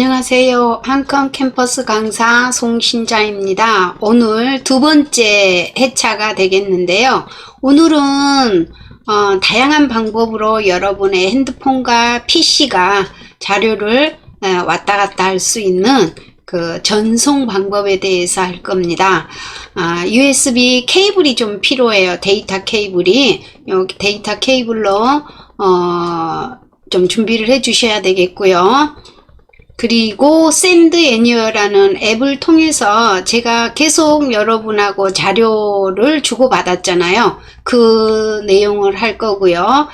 안녕하세요. 한컴 캠퍼스 강사 송신자입니다. 오늘 두 번째 회차가 되겠는데요. 오늘은 다양한 방법으로 여러분의 핸드폰과 PC가 자료를 왔다 갔다 할 수 있는 그 전송 방법에 대해서 할 겁니다. USB 케이블이 좀 필요해요. 데이터 케이블이. 여기 데이터 케이블로 좀 준비를 해 주셔야 되겠고요. 그리고 샌드 애니어라는 앱을 통해서 제가 계속 여러분하고 자료를 주고받았잖아요. 그 내용을 할 거고요.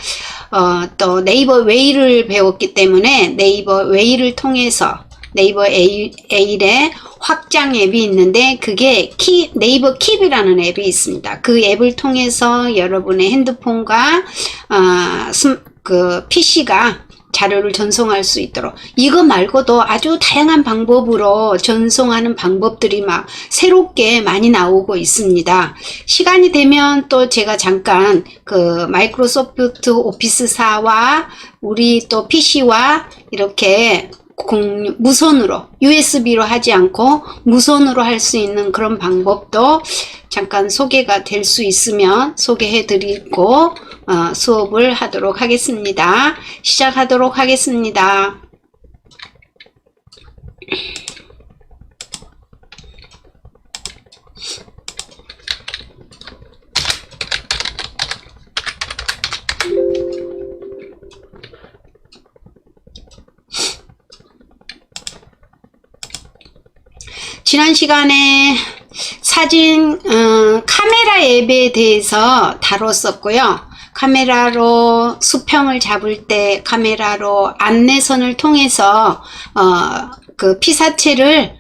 또 네이버 웨이를 배웠기 때문에 네이버 웨이를 통해서 네이버 에일에 확장 앱이 있는데 그게 네이버 킵이라는 앱이 있습니다. 그 앱을 통해서 여러분의 핸드폰과 그 PC가 자료를 전송할 수 있도록, 이거 말고도 아주 다양한 방법으로 전송하는 방법들이 막 새롭게 많이 나오고 있습니다. 시간이 되면 또 제가 잠깐 그 마이크로소프트 오피스사와 우리 또 PC와 이렇게 무선으로 USB로 하지 않고 무선으로 할 수 있는 그런 방법도 잠깐 소개가 될 수 있으면 소개해 드리고 수업을 하도록 하겠습니다. 시작하도록 하겠습니다. 지난 시간에 사진 카메라 앱에 대해서 다뤘었고요. 카메라로 수평을 잡을 때 카메라로 안내선을 통해서 그 피사체를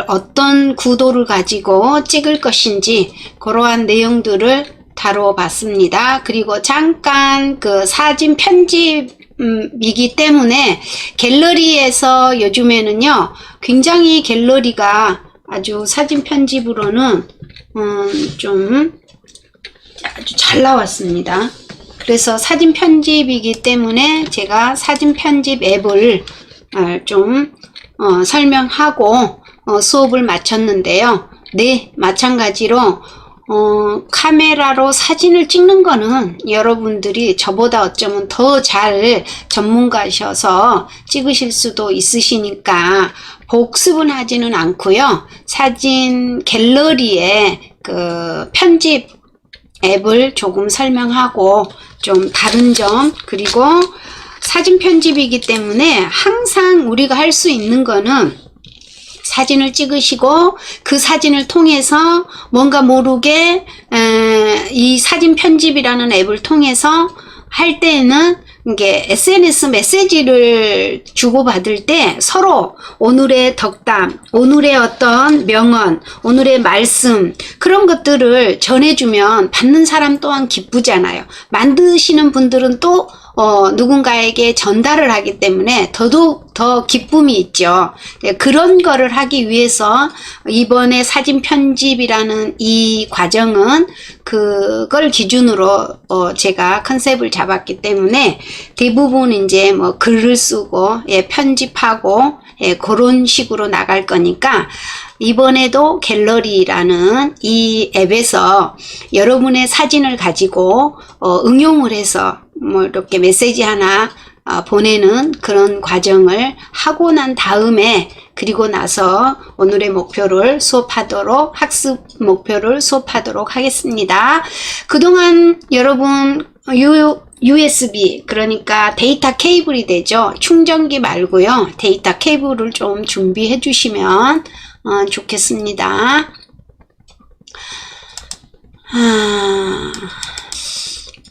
어떤 구도를 가지고 찍을 것인지 그러한 내용들을 다뤄봤습니다. 그리고 잠깐 그 사진 편집이기 때문에 갤러리에서 요즘에는요 굉장히 갤러리가 아주 사진 편집으로는 좀 아주 잘 나왔습니다. 그래서 사진 편집이기 때문에 제가 사진 편집 앱을 좀 설명하고 수업을 마쳤는데요. 네, 마찬가지로 카메라로 사진을 찍는 거는 여러분들이 저보다 어쩌면 더 잘 전문가셔서 찍으실 수도 있으시니까 복습은 하지는 않고요. 사진 갤러리에 그 편집 앱을 조금 설명하고 좀 다른 점, 그리고 사진 편집이기 때문에 항상 우리가 할 수 있는 거는 사진을 찍으시고 그 사진을 통해서 뭔가 모르게 이 사진 편집이라는 앱을 통해서 할 때에는 이게 SNS 메시지를 주고받을 때 서로 오늘의 덕담, 오늘의 어떤 명언, 오늘의 말씀, 그런 것들을 전해주면 받는 사람 또한 기쁘잖아요. 만드시는 분들은 또 누군가에게 전달을 하기 때문에 더더욱 더 기쁨이 있죠. 그런 거를 하기 위해서 이번에 사진 편집이라는 이 과정은 그걸 기준으로 제가 컨셉을 잡았기 때문에 대부분 이제 뭐 글을 쓰고 편집하고 그런 식으로 나갈 거니까 이번에도 갤러리라는 이 앱에서 여러분의 사진을 가지고 응용을 해서 뭐 이렇게 메시지 하나 보내는 그런 과정을 하고 난 다음에, 그리고 나서 오늘의 목표를 수업하도록, 학습 목표를 수업하도록 하겠습니다. 그동안 여러분 USB, 그러니까 데이터 케이블이 되죠. 충전기 말고요. 데이터 케이블을 좀 준비해 주시면 좋겠습니다.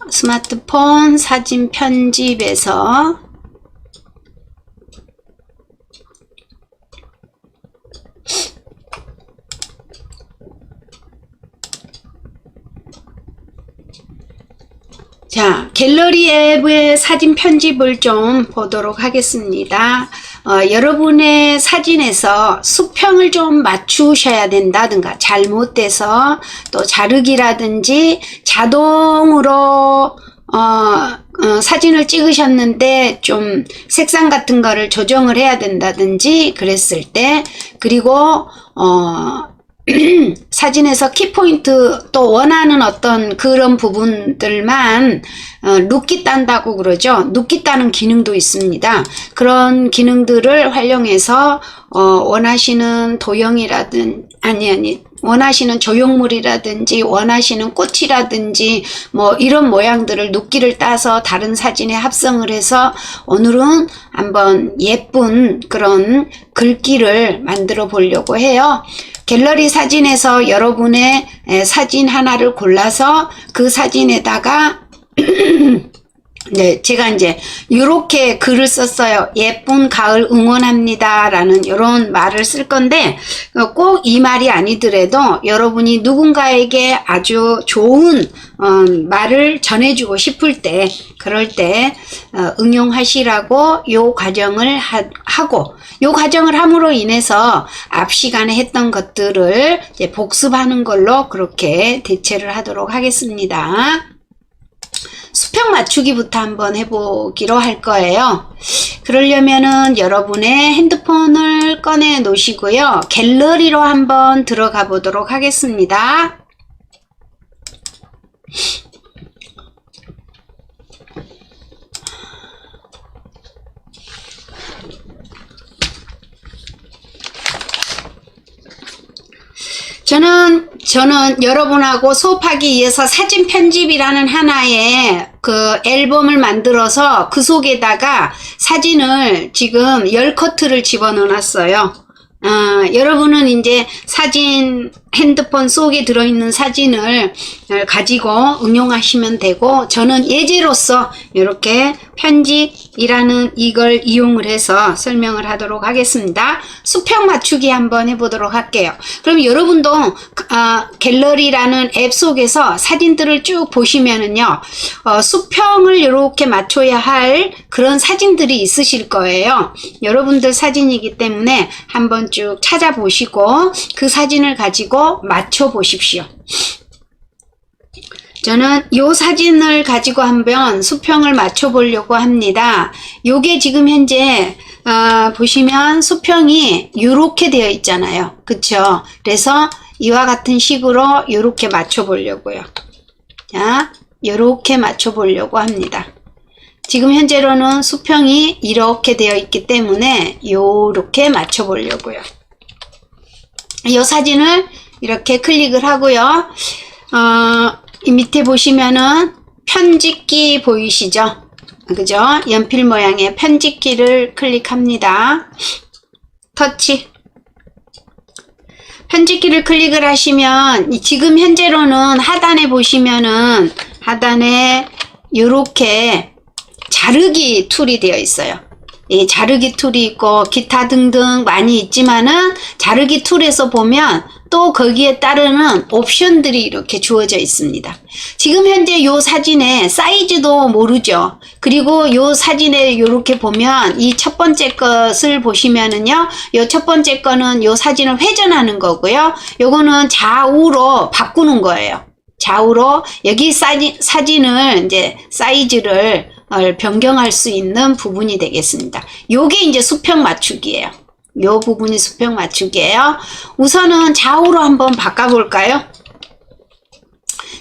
스마트폰 사진 편집에서 자, 갤러리 앱의 사진 편집을 좀 보도록 하겠습니다. 여러분의 사진에서 수평을 좀 맞추셔야 된다든가, 잘못돼서 또 자르기라든지 자동으로 사진을 찍으셨는데 좀 색상 같은 거를 조정을 해야 된다든지 그랬을 때, 그리고 사진에서 키포인트 또 원하는 어떤 그런 부분들만 눕기 딴다고 그러죠. 눕기 따는 기능도 있습니다. 그런 기능들을 활용해서 원하시는 도형이라든 원하시는 조형물이라든지 원하시는 꽃이라든지 뭐 이런 모양들을 눕기를 따서 다른 사진에 합성을 해서 오늘은 한번 예쁜 그런 글귀를 만들어 보려고 해요. 갤러리 사진에서 여러분의 사진 하나를 골라서 그 사진에다가 네, 제가 이제 이렇게 글을 썼어요. 예쁜 가을 응원합니다 라는 이런 말을 쓸 건데 꼭 이 말이 아니더라도 여러분이 누군가에게 아주 좋은 말을 전해주고 싶을 때, 그럴 때 응용하시라고 요 과정을 하고, 요 과정을 함으로 인해서 앞 시간에 했던 것들을 이제 복습하는 걸로 그렇게 대체를 하도록 하겠습니다. 수평 맞추기부터 한번 해보기로 할 거예요. 그러려면은 여러분의 핸드폰을 꺼내 놓으시고요. 갤러리로 한번 들어가 보도록 하겠습니다. 저는 여러분하고 수업하기 위해서 사진 편집이라는 하나의 그 앨범을 만들어서 그 속에다가 사진을 지금 10커트를 집어넣어 놨어요. 여러분은 이제 사진, 핸드폰 속에 들어있는 사진을 가지고 응용하시면 되고, 저는 예제로서 이렇게 편집이라는 이걸 이용을 해서 설명을 하도록 하겠습니다. 수평 맞추기 한번 해보도록 할게요. 그럼 여러분도 갤러리라는 앱 속에서 사진들을 쭉 보시면은요, 수평을 이렇게 맞춰야 할 그런 사진들이 있으실 거예요. 여러분들 사진이기 때문에 한번 쭉 찾아보시고 그 사진을 가지고 맞춰 보십시오. 저는 요 사진을 가지고 한번 수평을 맞춰 보려고 합니다. 요게 지금 현재 보시면 수평이 요렇게 되어 있잖아요. 그쵸? 그래서 이와 같은 식으로 요렇게 맞춰 보려고요. 자, 요렇게 맞춰 보려고 합니다. 지금 현재로는 수평이 이렇게 되어 있기 때문에 요렇게 맞춰 보려고요. 요 사진을 이렇게 클릭을 하고요. 이 밑에 보시면은 편집기 보이시죠? 그죠? 연필 모양의 편집기를 클릭합니다. 터치. 편집기를 클릭을 하시면 지금 현재로는 하단에 보시면은 하단에 요렇게 자르기 툴이 되어 있어요. 이 자르기 툴이 있고 기타 등등 많이 있지만은 자르기 툴에서 보면 또 거기에 따르는 옵션들이 이렇게 주어져 있습니다. 지금 현재 요 사진의 사이즈도 모르죠. 그리고 요 사진에 이렇게 보면 이 첫 번째 것을 보시면은요, 요 첫 번째 거는 요 사진을 회전하는 거고요. 요거는 좌우로 바꾸는 거예요. 좌우로 여기 사진을 이제 사이즈를 변경할 수 있는 부분이 되겠습니다. 요게 이제 수평 맞추기예요. 요 부분이 수평 맞추기예요. 우선은 좌우로 한번 바꿔볼까요?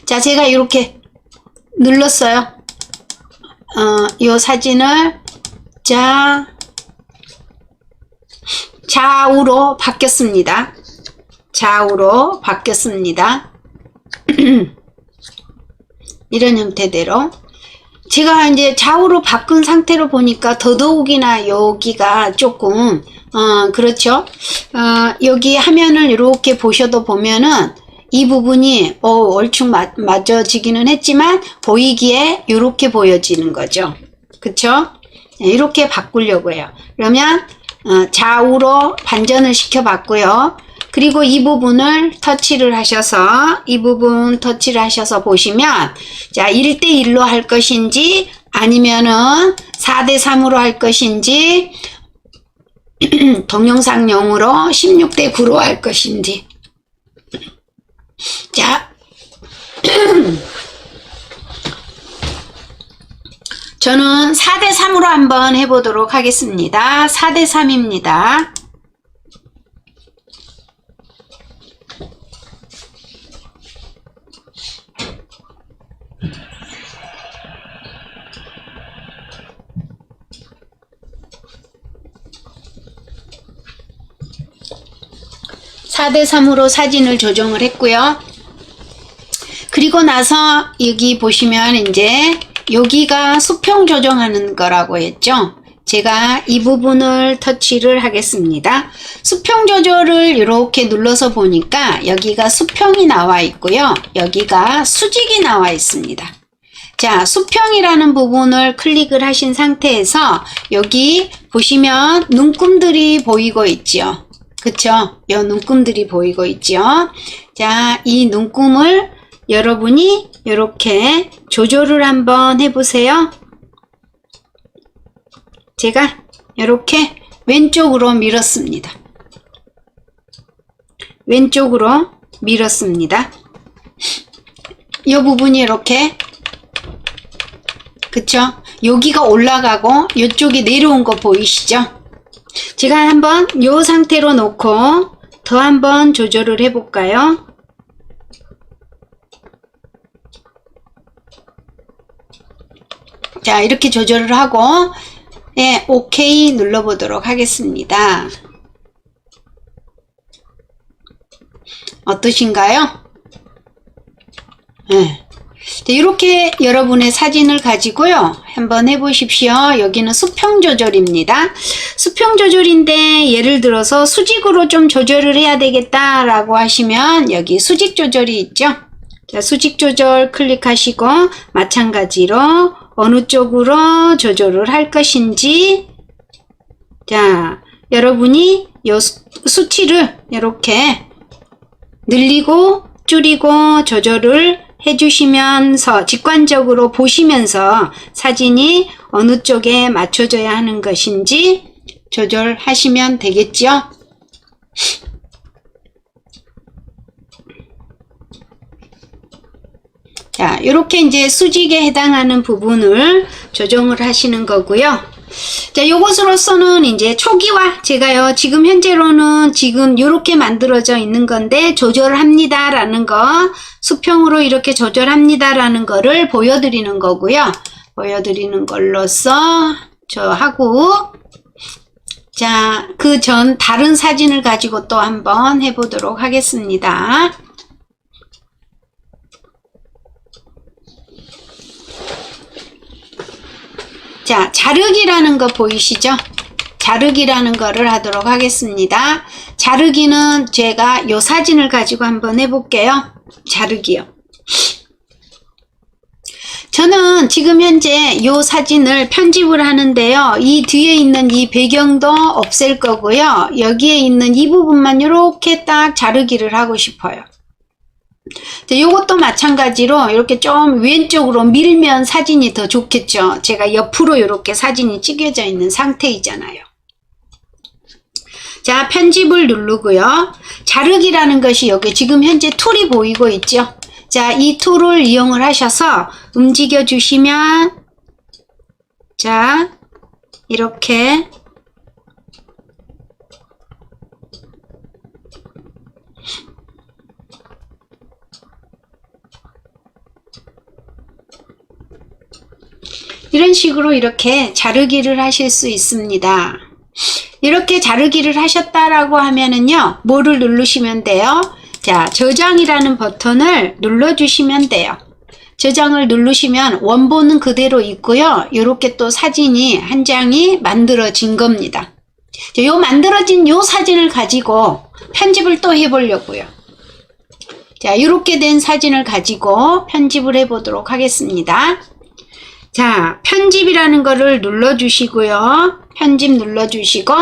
자, 제가 이렇게 눌렀어요. 요 사진을 좌우로 바뀌었습니다. 좌우로 바뀌었습니다. 이런 형태대로 제가 이제 좌우로 바꾼 상태로 보니까 더더욱이나 여기가 조금 그렇죠. 여기 화면을 이렇게 보셔도 보면은 이 부분이 얼추 맞아지기는 했지만 보이기에 이렇게 보여지는 거죠. 그쵸? 이렇게 바꾸려고 해요. 그러면 좌우로 반전을 시켜 봤고요. 그리고 이 부분을 터치를 하셔서 이 부분 터치를 하셔서 보시면 자 1:1로 할 것인지 아니면은 4:3으로 할 것인지 동영상용으로 16:9로 할 것인지 자 저는 4대3으로 한번 해보도록 하겠습니다. 4대3입니다. (4대3으로) 사진을 조정을 했고요. 그리고 나서 여기 보시면 이제 여기가 수평 조정하는 거라고 했죠. 제가 이 부분을 터치를 하겠습니다. 수평 조절을 이렇게 눌러서 보니까 여기가 수평이 나와 있고요. 여기가 수직이 나와 있습니다. 자, 수평이라는 부분을 클릭을 하신 상태에서 여기 보시면 눈금들이 보이고 있죠. 그쵸? 이 눈금들이 보이고 있죠. 자, 이 눈금을 여러분이 이렇게 조절을 한번 해보세요. 제가 이렇게 왼쪽으로 밀었습니다. 왼쪽으로 밀었습니다. 이 부분이 이렇게, 그쵸? 여기가 올라가고 이쪽이 내려온 거 보이시죠? 제가 한번 이 상태로 놓고 더 한번 조절을 해볼까요? 자, 이렇게 조절을 하고, 네, OK 눌러보도록 하겠습니다. 어떠신가요? 네. 이렇게 여러분의 사진을 가지고요, 한번 해보십시오. 여기는 수평 조절입니다. 수평 조절인데 예를 들어서 수직으로 좀 조절을 해야 되겠다라고 하시면 여기 수직 조절이 있죠. 자, 수직 조절 클릭하시고 마찬가지로 어느 쪽으로 조절을 할 것인지, 자, 여러분이 요 수치를 이렇게 늘리고 줄이고 조절을 해주시면서 직관적으로 보시면서 사진이 어느 쪽에 맞춰져야 하는 것인지 조절하시면 되겠죠. 자, 이렇게 이제 수직에 해당하는 부분을 조정을 하시는 거고요. 자, 요것으로서는 이제 초기화, 제가요, 지금 현재로는 지금 이렇게 만들어져 있는 건데, 조절합니다 라는 거, 수평으로 이렇게 조절합니다 라는 거를 보여드리는 거고요. 보여드리는 걸로써, 저 하고, 자, 그 전 다른 사진을 가지고 또 한번 해보도록 하겠습니다. 자, 자르기라는 거 보이시죠? 자르기라는 거를 하도록 하겠습니다. 자르기는 제가 요 사진을 가지고 한번 해볼게요. 자르기요. 저는 지금 현재 요 사진을 편집을 하는데요. 이 뒤에 있는 이 배경도 없앨 거고요. 여기에 있는 이 부분만 이렇게 딱 자르기를 하고 싶어요. 자, 요것도 마찬가지로 이렇게 좀 왼쪽으로 밀면 사진이 더 좋겠죠. 제가 옆으로 이렇게 사진이 찍혀져 있는 상태이잖아요. 자, 편집을 누르고요. 자르기라는 것이 여기 지금 현재 툴이 보이고 있죠. 자, 이 툴을 이용을 하셔서 움직여 주시면, 자, 이렇게 이런 식으로 이렇게 자르기를 하실 수 있습니다. 이렇게 자르기를 하셨다라고 하면은요, 뭐를 누르시면 돼요? 자, 저장이라는 버튼을 눌러주시면 돼요. 저장을 누르시면 원본은 그대로 있고요. 이렇게 또 사진이 한 장이 만들어진 겁니다. 자, 요 만들어진 요 사진을 가지고 편집을 또 해보려고요. 자, 이렇게 된 사진을 가지고 편집을 해보도록 하겠습니다. 자, 편집이라는 거를 눌러주시고요. 편집 눌러주시고,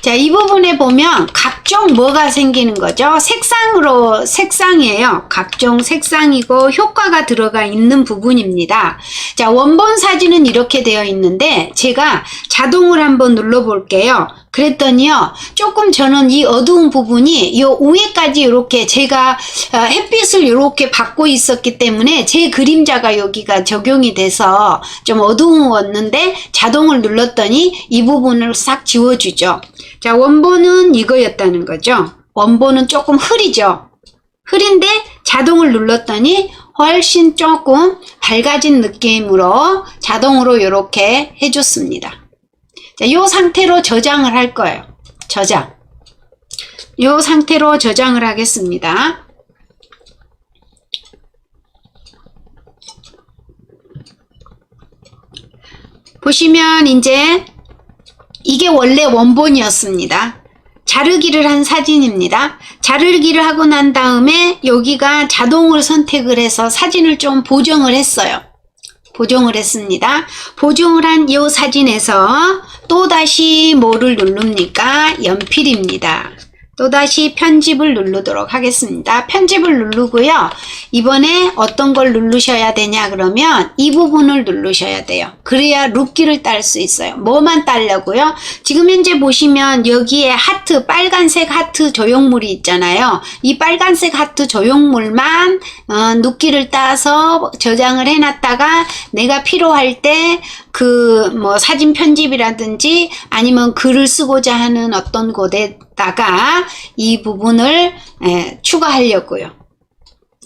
자, 이 부분에 보면 각종 뭐가 생기는 거죠? 색상이에요. 각종 색상이고 효과가 들어가 있는 부분입니다. 자, 원본 사진은 이렇게 되어 있는데 제가 자동을 한번 눌러 볼게요. 그랬더니요, 조금 저는 이 어두운 부분이 요 위에까지 이렇게 제가 햇빛을 이렇게 받고 있었기 때문에 제 그림자가 여기가 적용이 돼서 좀 어두웠는데 자동을 눌렀더니 이 부분을 싹 지워주죠. 자, 원본은 이거였다는 거죠. 원본은 조금 흐리죠. 흐린데 자동을 눌렀더니 훨씬 조금 밝아진 느낌으로 자동으로 이렇게 해줬습니다. 자, 이 상태로 저장을 할 거예요. 저장. 이 상태로 저장을 하겠습니다. 보시면 이제 이게 원래 원본이었습니다. 자르기를 한 사진입니다. 자르기를 하고 난 다음에 여기가 자동을 선택을 해서 사진을 좀 보정을 했어요. 보정을 했습니다. 보정을 한 이 사진에서 또다시 뭐를 누릅니까? 연필입니다. 또다시 편집을 누르도록 하겠습니다. 편집을 누르고요. 이번에 어떤 걸 누르셔야 되냐 그러면 이 부분을 누르셔야 돼요. 그래야 룻기를 딸 수 있어요. 뭐만 따려고요? 지금 현재 보시면 여기에 하트, 빨간색 하트 조형물이 있잖아요. 이 빨간색 하트 조형물만 룻기를 따서 저장을 해놨다가 내가 필요할 때 그 뭐 사진 편집이라든지 아니면 글을 쓰고자 하는 어떤 곳에다가 이 부분을 추가하려고요.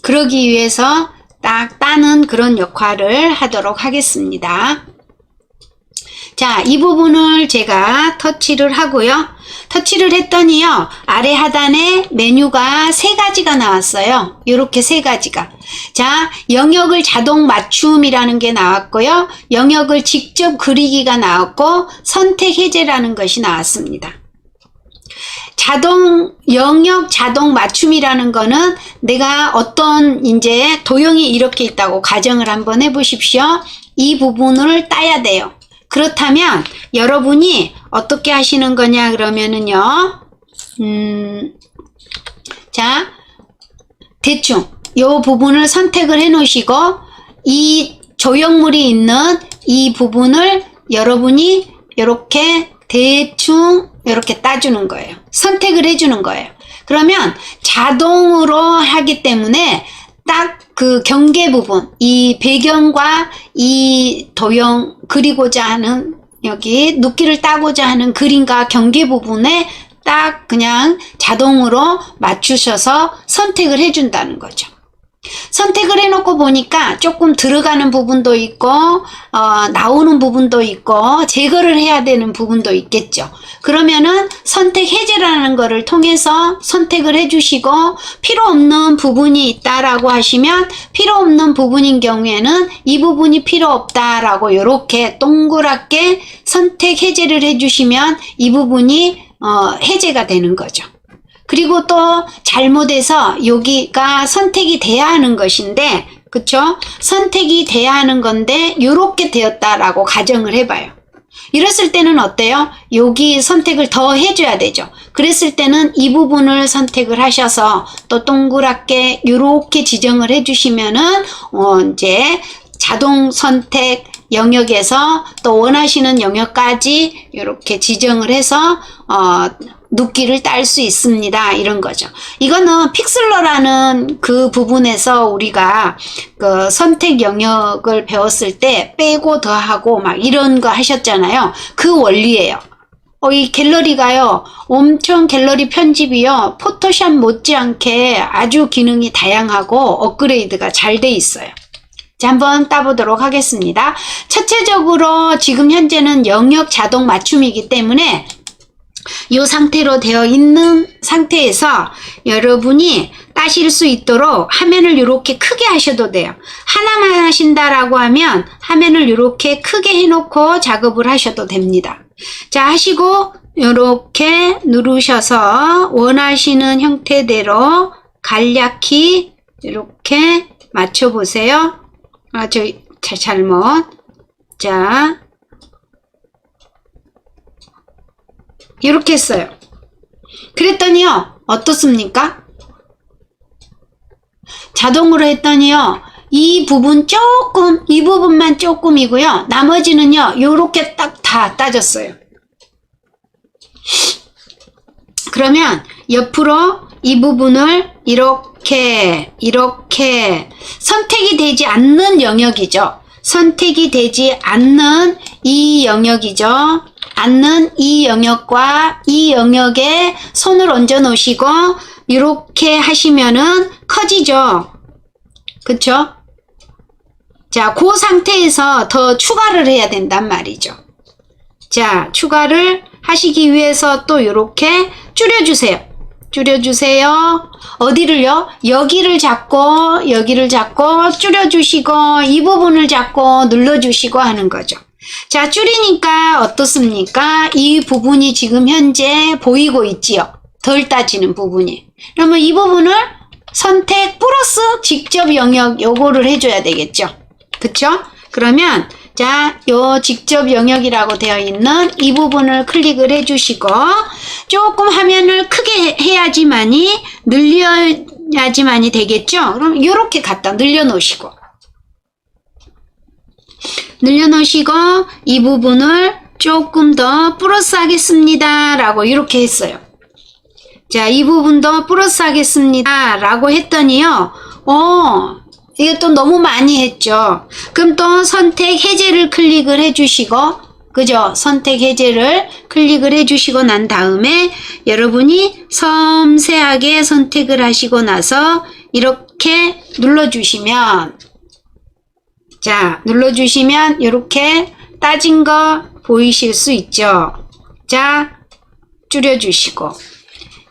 그러기 위해서 딱 따는 그런 역할을 하도록 하겠습니다. 자, 이 부분을 제가 터치를 하고요. 터치를 했더니요, 아래 하단에 메뉴가 3가지가 나왔어요. 이렇게 3가지가. 자, 영역을 자동 맞춤이라는 게 나왔고요. 영역을 직접 그리기가 나왔고, 선택 해제라는 것이 나왔습니다. 영역 자동 맞춤이라는 거는 내가 어떤 이제 도형이 이렇게 있다고 가정을 한번 해보십시오. 이 부분을 따야 돼요. 그렇다면 여러분이 어떻게 하시는 거냐 그러면은요, 자, 대충 요 부분을 선택을 해 놓으시고 이 조형물이 있는 이 부분을 여러분이 이렇게 대충 이렇게 따주는 거예요. 선택을 해주는 거예요. 그러면 자동으로 하기 때문에 딱 그 경계 부분, 이 배경과 이 도형 그리고자 하는 여기 눕기를 따고자 하는 그림과 경계 부분에 딱 그냥 자동으로 맞추셔서 선택을 해준다는 거죠. 선택을 해놓고 보니까 조금 들어가는 부분도 있고 나오는 부분도 있고 제거를 해야 되는 부분도 있겠죠. 그러면은 선택 해제라는 거를 통해서 선택을 해주시고 필요 없는 부분이 있다라고 하시면 필요 없는 부분인 경우에는 이 부분이 필요 없다라고 이렇게 동그랗게 선택 해제를 해주시면 이 부분이 해제가 되는 거죠. 그리고 또 잘못해서 여기가 선택이 돼야 하는 것인데, 그쵸? 선택이 돼야 하는 건데 요렇게 되었다라고 가정을 해봐요. 이랬을 때는 어때요? 여기 선택을 더 해줘야 되죠. 그랬을 때는 이 부분을 선택을 하셔서 또 동그랗게 요렇게 지정을 해주시면은 이제 자동 선택 영역에서 또 원하시는 영역까지 이렇게 지정을 해서 눕기를 딸 수 있습니다. 이런 거죠. 이거는 픽슬러라는 그 부분에서 우리가 그 선택 영역을 배웠을 때 빼고 더하고 막 이런 거 하셨잖아요. 그 원리예요. 이 갤러리가요, 엄청 갤러리 편집이요, 포토샵 못지않게 아주 기능이 다양하고 업그레이드가 잘 돼 있어요. 자, 한번 따보도록 하겠습니다. 첫째적으로 지금 현재는 영역 자동 맞춤이기 때문에 이 상태로 되어 있는 상태에서 여러분이 따실 수 있도록 화면을 이렇게 크게 하셔도 돼요. 하나만 하신다라고 하면 화면을 이렇게 크게 해놓고 작업을 하셔도 됩니다. 자, 하시고 이렇게 누르셔서 원하시는 형태대로 간략히 이렇게 맞춰보세요. 잘못. 자, 이렇게 했어요. 그랬더니요, 어떻습니까? 자동으로 했더니요, 이 부분만 조금이고요, 나머지는요, 요렇게 딱 다 따졌어요. 그러면 옆으로 이 부분을 이렇게 선택이 되지 않는 영역이죠. 선택이 되지 않는 이 영역이죠. 않는 이 영역과 이 영역에 손을 얹어 놓으시고 이렇게 하시면은 커지죠. 그쵸? 자, 그 상태에서 더 추가를 해야 된단 말이죠. 자, 추가를 하시기 위해서 또 이렇게 줄여주세요. 줄여주세요. 어디를요? 여기를 잡고 줄여주시고 이 부분을 잡고 눌러주시고 하는 거죠. 자, 줄이니까 어떻습니까? 이 부분이 지금 현재 보이고 있지요. 덜 따지는 부분이. 그러면 이 부분을 선택 플러스 직접 영역 요거를 해줘야 되겠죠. 그쵸? 그러면 자, 요 직접 영역이라고 되어 있는 이 부분을 클릭을 해주시고 조금 화면을 크게 해야지만이 늘려야지만이 되겠죠. 그럼 이렇게 갖다 늘려놓으시고 이 부분을 조금 더 플러스 하겠습니다 라고 이렇게 했어요. 자, 이 부분도 플러스 하겠습니다 라고 했더니요, 이게 또 너무 많이 했죠. 그럼 또 선택 해제를 클릭을 해주시고, 그죠? 선택 해제를 클릭을 해주시고 난 다음에 여러분이 섬세하게 선택을 하시고 나서 이렇게 눌러주시면, 자, 눌러주시면 이렇게 따진 거 보이실 수 있죠. 자, 줄여주시고. 자,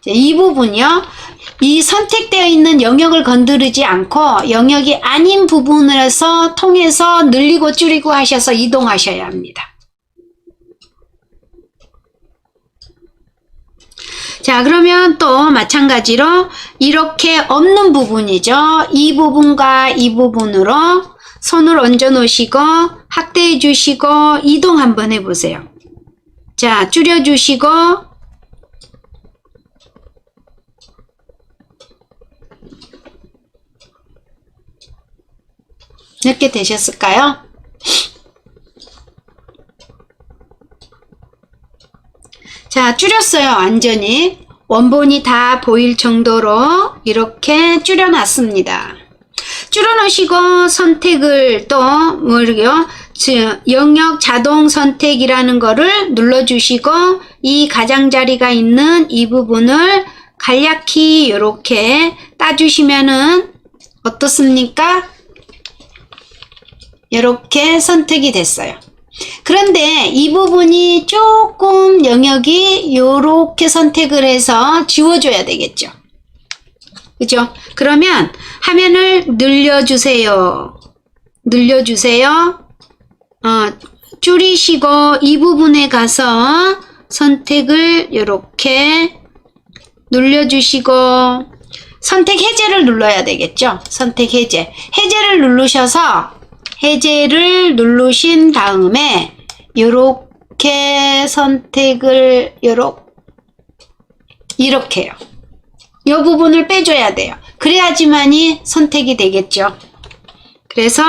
이 부분이요. 이 선택되어 있는 영역을 건드리지 않고 영역이 아닌 부분에서 통해서 늘리고 줄이고 하셔서 이동하셔야 합니다. 자, 그러면 또 마찬가지로 이렇게 없는 부분이죠. 이 부분과 이 부분으로 손을 얹어 놓으시고 확대해 주시고 이동 한번 해보세요. 자, 줄여 주시고 이렇게 되셨을까요? 자, 줄였어요. 완전히 원본이 다 보일 정도로 이렇게 줄여놨습니다. 줄여놓으시고 선택을 또 뭐요? 영역 자동 선택이라는 거를 눌러주시고 이 가장자리가 있는 이 부분을 간략히 이렇게 따주시면은 어떻습니까? 이렇게 선택이 됐어요. 그런데 이 부분이 조금 영역이 이렇게 선택을 해서 지워줘야 되겠죠. 그죠? 그러면 화면을 늘려주세요. 줄이시고 이 부분에 가서 선택을 이렇게 눌러주시고 선택 해제를 눌러야 되겠죠. 선택 해제. 해제를 누르신 다음에 이렇게 선택을 이렇게요. 이 부분을 빼줘야 돼요. 그래야지만이 선택이 되겠죠. 그래서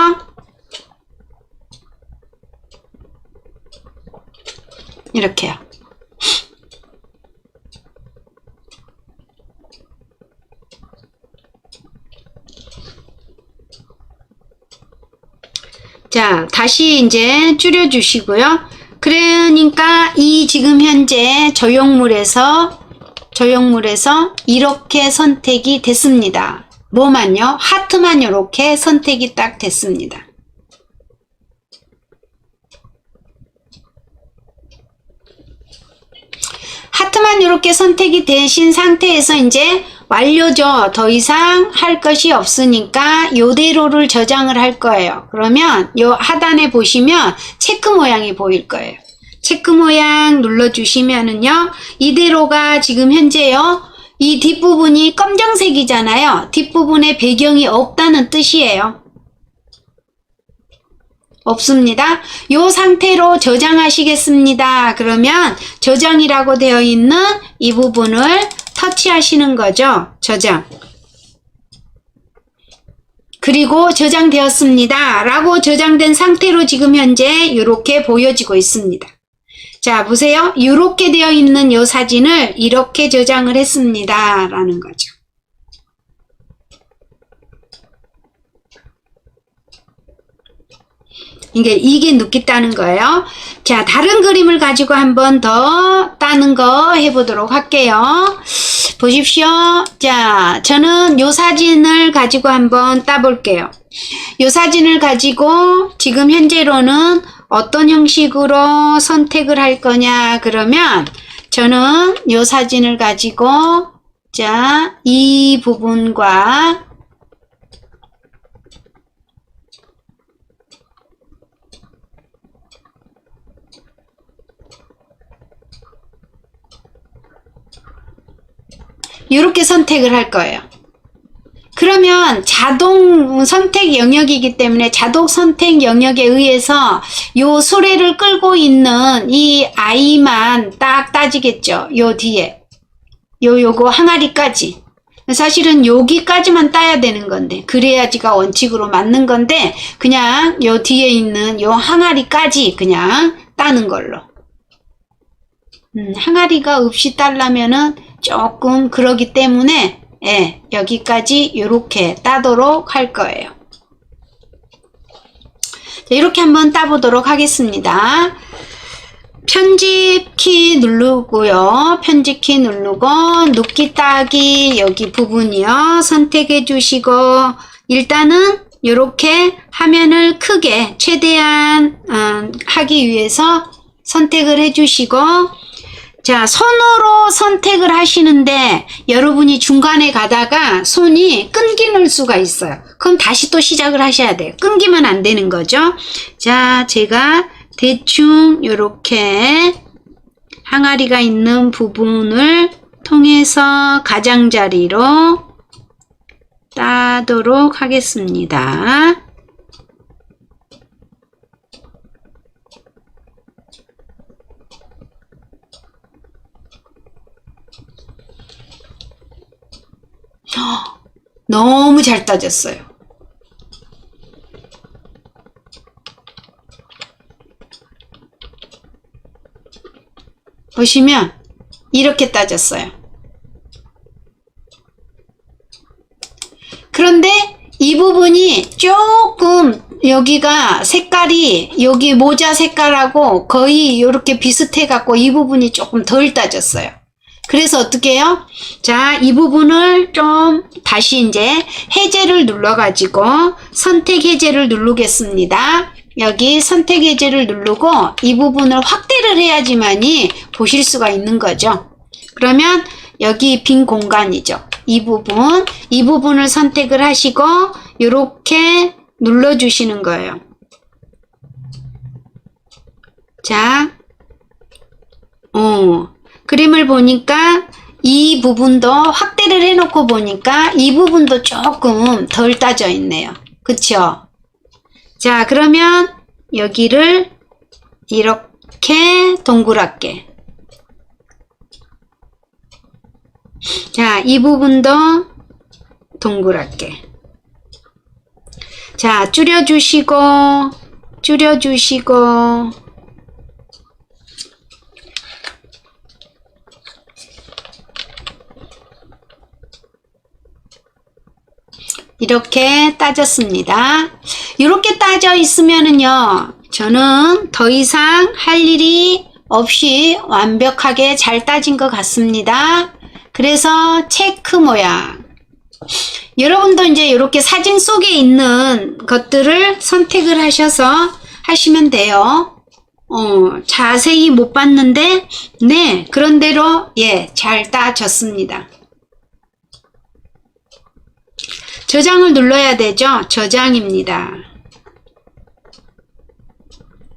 이렇게요. 자, 다시 이제 줄여주시고요. 그러니까 이 지금 현재 조형물에서 이렇게 선택이 됐습니다. 뭐만요? 하트만 이렇게 선택이 딱 됐습니다. 하트만 이렇게 선택이 되신 상태에서 이제 완료죠. 더 이상 할 것이 없으니까 이대로를 저장을 할 거예요. 그러면 요 하단에 보시면 체크 모양이 보일 거예요. 체크 모양 눌러주시면은요, 이대로가 지금 현재요, 이 뒷부분이 검정색이잖아요. 뒷부분에 배경이 없다는 뜻이에요. 없습니다. 요 상태로 저장하시겠습니다. 그러면 저장이라고 되어 있는 이 부분을 터치하시는 거죠. 저장. 그리고 저장되었습니다. 라고 저장된 상태로 지금 현재 이렇게 보여지고 있습니다. 자, 보세요. 이렇게 되어 있는 이 사진을 이렇게 저장을 했습니다. 라는 거죠. 이게 눕기 따는 거예요. 자, 다른 그림을 가지고 한 번 더 따는 거 해보도록 할게요. 보십시오. 자, 저는 요 사진을 가지고 한번 따볼게요. 요 사진을 가지고 지금 현재로는 어떤 형식으로 선택을 할 거냐 그러면 저는 요 사진을 가지고 자, 이 부분과 이렇게 선택을 할 거예요. 그러면 자동 선택 영역이기 때문에 자동 선택 영역에 의해서 요 수레를 끌고 있는 이 아이만 딱 따지겠죠. 요 뒤에. 요거 항아리까지. 사실은 여기까지만 따야 되는 건데, 그래야지가 원칙으로 맞는 건데, 그냥 요 뒤에 있는 요 항아리까지 그냥 따는 걸로. 항아리가 없이 따려면은 조금 그러기 때문에 예, 여기까지 이렇게 따도록 할 거예요. 자, 이렇게 한번 따보도록 하겠습니다. 편집 키 누르고요. 편집 키 누르고 눕기 따기 여기 부분이요. 선택해 주시고 일단은 이렇게 화면을 크게 최대한 하기 위해서 선택을 해 주시고 자, 손으로 선택을 하시는데 여러분이 중간에 가다가 손이 끊기는 수가 있어요. 그럼 다시 또 시작을 하셔야 돼요. 끊기면 안 되는 거죠. 자, 제가 대충 이렇게 항아리가 있는 부분을 통해서 가장자리로 따도록 하겠습니다. 너무 잘 따졌어요. 보시면 이렇게 따졌어요. 그런데 이 부분이 조금 여기가 색깔이 여기 모자 색깔하고 거의 이렇게 비슷해 갖고 이 부분이 조금 덜 따졌어요. 그래서 어떻게 해요? 자, 이 부분을 좀 다시 이제 해제를 눌러 가지고 선택 해제를 누르겠습니다. 여기 선택 해제를 누르고 이 부분을 확대를 해야지만이 보실 수가 있는 거죠. 그러면 여기 빈 공간이죠. 이 부분을 선택을 하시고 이렇게 눌러 주시는 거예요. 자, 그림을 보니까 이 부분도 확대를 해놓고 보니까 이 부분도 조금 덜 따져 있네요. 그쵸? 자, 그러면 여기를 이렇게 동그랗게. 자, 이 부분도 동그랗게. 자, 줄여주시고, 이렇게 따졌습니다. 이렇게 따져 있으면은요, 저는 더 이상 할 일이 없이 완벽하게 잘 따진 것 같습니다. 그래서 체크 모양. 여러분도 이제 이렇게 사진 속에 있는 것들을 선택을 하셔서 하시면 돼요. 자세히 못 봤는데, 네, 그런 대로, 예, 잘 따졌습니다. 저장을 눌러야 되죠? 저장입니다.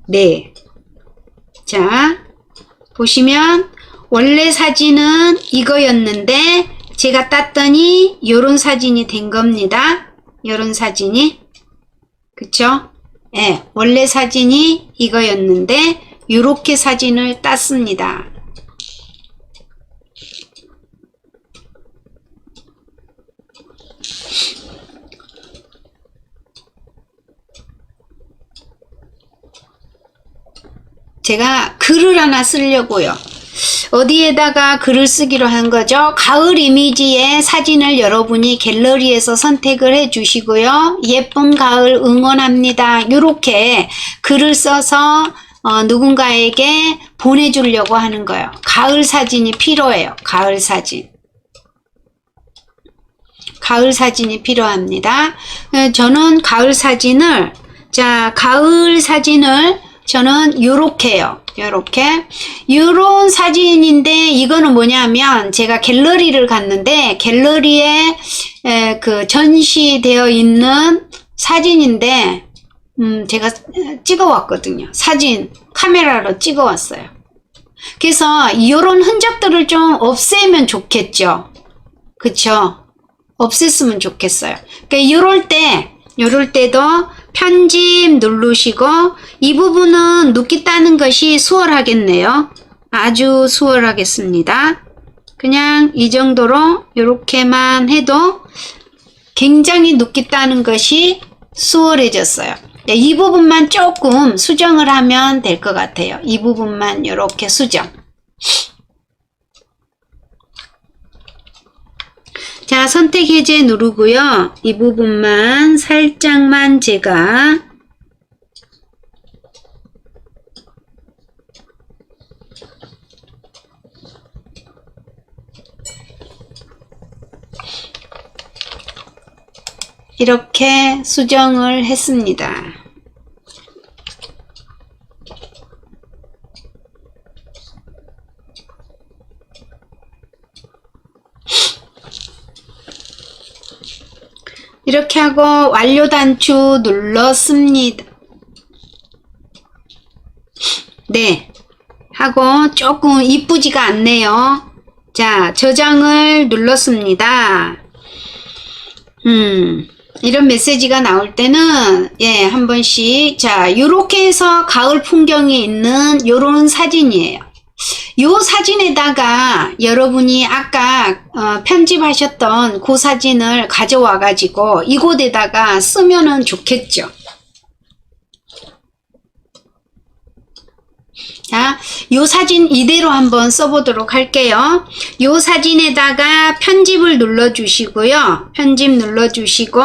네. 자, 보시면 원래 사진은 이거였는데 제가 땄더니 요런 사진이 된 겁니다. 요런 사진이. 그쵸? 예, 원래 사진이 이거였는데 요렇게 사진을 땄습니다. 제가 글을 하나 쓰려고요. 어디에다가 글을 쓰기로 한 거죠? 가을 이미지의 사진을 여러분이 갤러리에서 선택을 해 주시고요. 예쁜 가을 응원합니다. 이렇게 글을 써서 누군가에게 보내주려고 하는 거예요. 가을 사진이 필요해요. 가을 사진. 가을 사진이 필요합니다. 저는 가을 사진을 저는 요렇게요. 요런 사진인데 이거는 뭐냐면 제가 갤러리를 갔는데 갤러리에 그 전시되어 있는 사진인데 제가 찍어 왔거든요. 사진 카메라로 찍어 왔어요. 그래서 이런 흔적들을 좀 없애면 좋겠죠. 그쵸? 없앴으면 좋겠어요. 그러니까 요럴 때도 편집 누르시고 이 부분은 눕기 따는 것이 수월하겠네요. 아주 수월하겠습니다. 그냥 이 정도로 요렇게만 해도 굉장히 눕기 따는 것이 수월해졌어요. 이 부분만 조금 수정을 하면 될 것 같아요. 이 부분만 요렇게 수정. 자, 선택 해제 누르고요. 이 부분만 살짝만 제가 이렇게 수정을 했습니다. 이렇게 하고 완료 단추 눌렀습니다. 네. 하고 조금 이쁘지가 않네요. 자, 저장을 눌렀습니다. 이런 메시지가 나올 때는 한 번씩 요렇게 해서 가을 풍경이 있는 요런 사진이에요. 요 사진에다가 여러분이 아까 편집하셨던 그 사진을 가져와 가지고 이곳에다가 쓰면은 좋겠죠. 자, 요 사진 이대로 한번 써보도록 할게요. 요 사진에다가 편집을 눌러주시고요. 편집 눌러주시고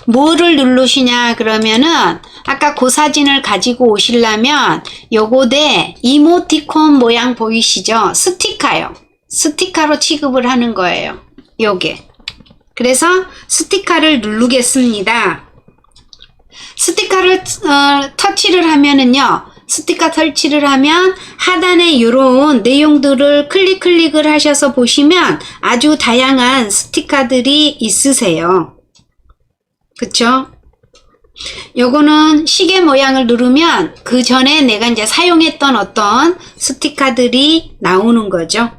뭐를 누르시냐 그러면은 아까 그 사진을 가지고 오시려면 요거대 이모티콘 모양 보이시죠? 스티커요. 스티커로 취급을 하는 거예요. 요게. 그래서 스티커를 누르겠습니다. 스티커를 터치를 하면은요. 스티커 설치를 하면 하단에 이런 내용들을 클릭을 하셔서 보시면 아주 다양한 스티커들이 있으세요. 그쵸? 요거는 시계 모양을 누르면 그 전에 내가 이제 사용했던 어떤 스티커들이 나오는 거죠.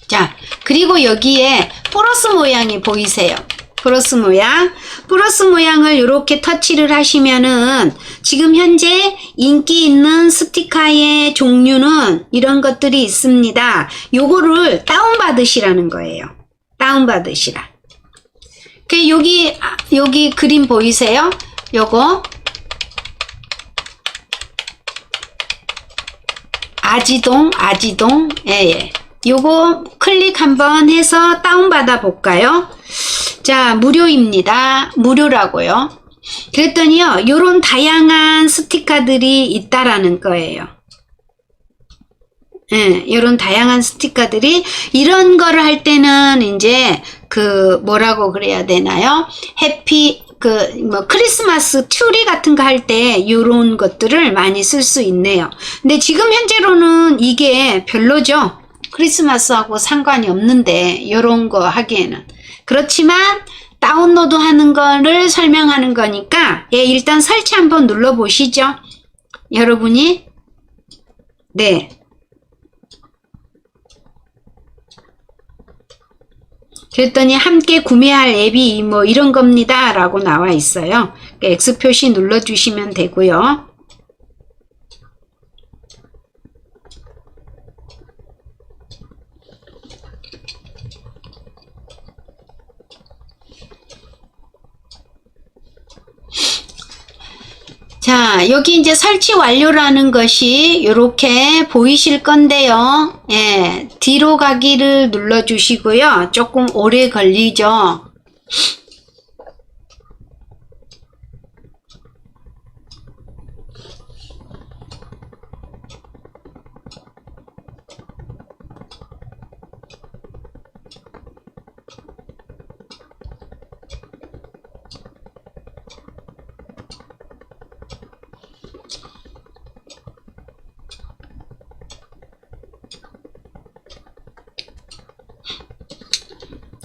자, 그리고 여기에 플러스 모양이 보이세요. 플러스 모양을 이렇게 터치를 하시면은 지금 현재 인기 있는 스티커의 종류는 이런 것들이 있습니다. 요거를 다운받으시라는 거예요. 다운받으시라. 여기 그림 보이세요? 요거 아지동 요거 클릭 한번 해서 다운받아 볼까요? 자, 무료입니다. 무료라고요. 그랬더니요, 요런 다양한 스티커들이 있다라는 거예요. 요런 다양한 스티커들이 이런 거를 할 때는 이제 뭐라고 그래야 되나요? 크리스마스 트리 같은 거 할 때 요런 것들을 많이 쓸 수 있네요. 근데 지금 현재로는 이게 별로죠. 크리스마스하고 상관이 없는데 요런 거 하기에는. 그렇지만 다운로드 하는 거를 설명하는 거니까 일단 설치 한번 눌러 보시죠. 여러분이. 네. 그랬더니 함께 구매할 앱이 뭐 이런 겁니다 라고 나와 있어요. X 표시 눌러 주시면 되고요. 자, 여기 이제 설치 완료라는 것이 이렇게 보이실 건데요. 예, 뒤로 가기를 눌러 주시고요. 조금 오래 걸리죠.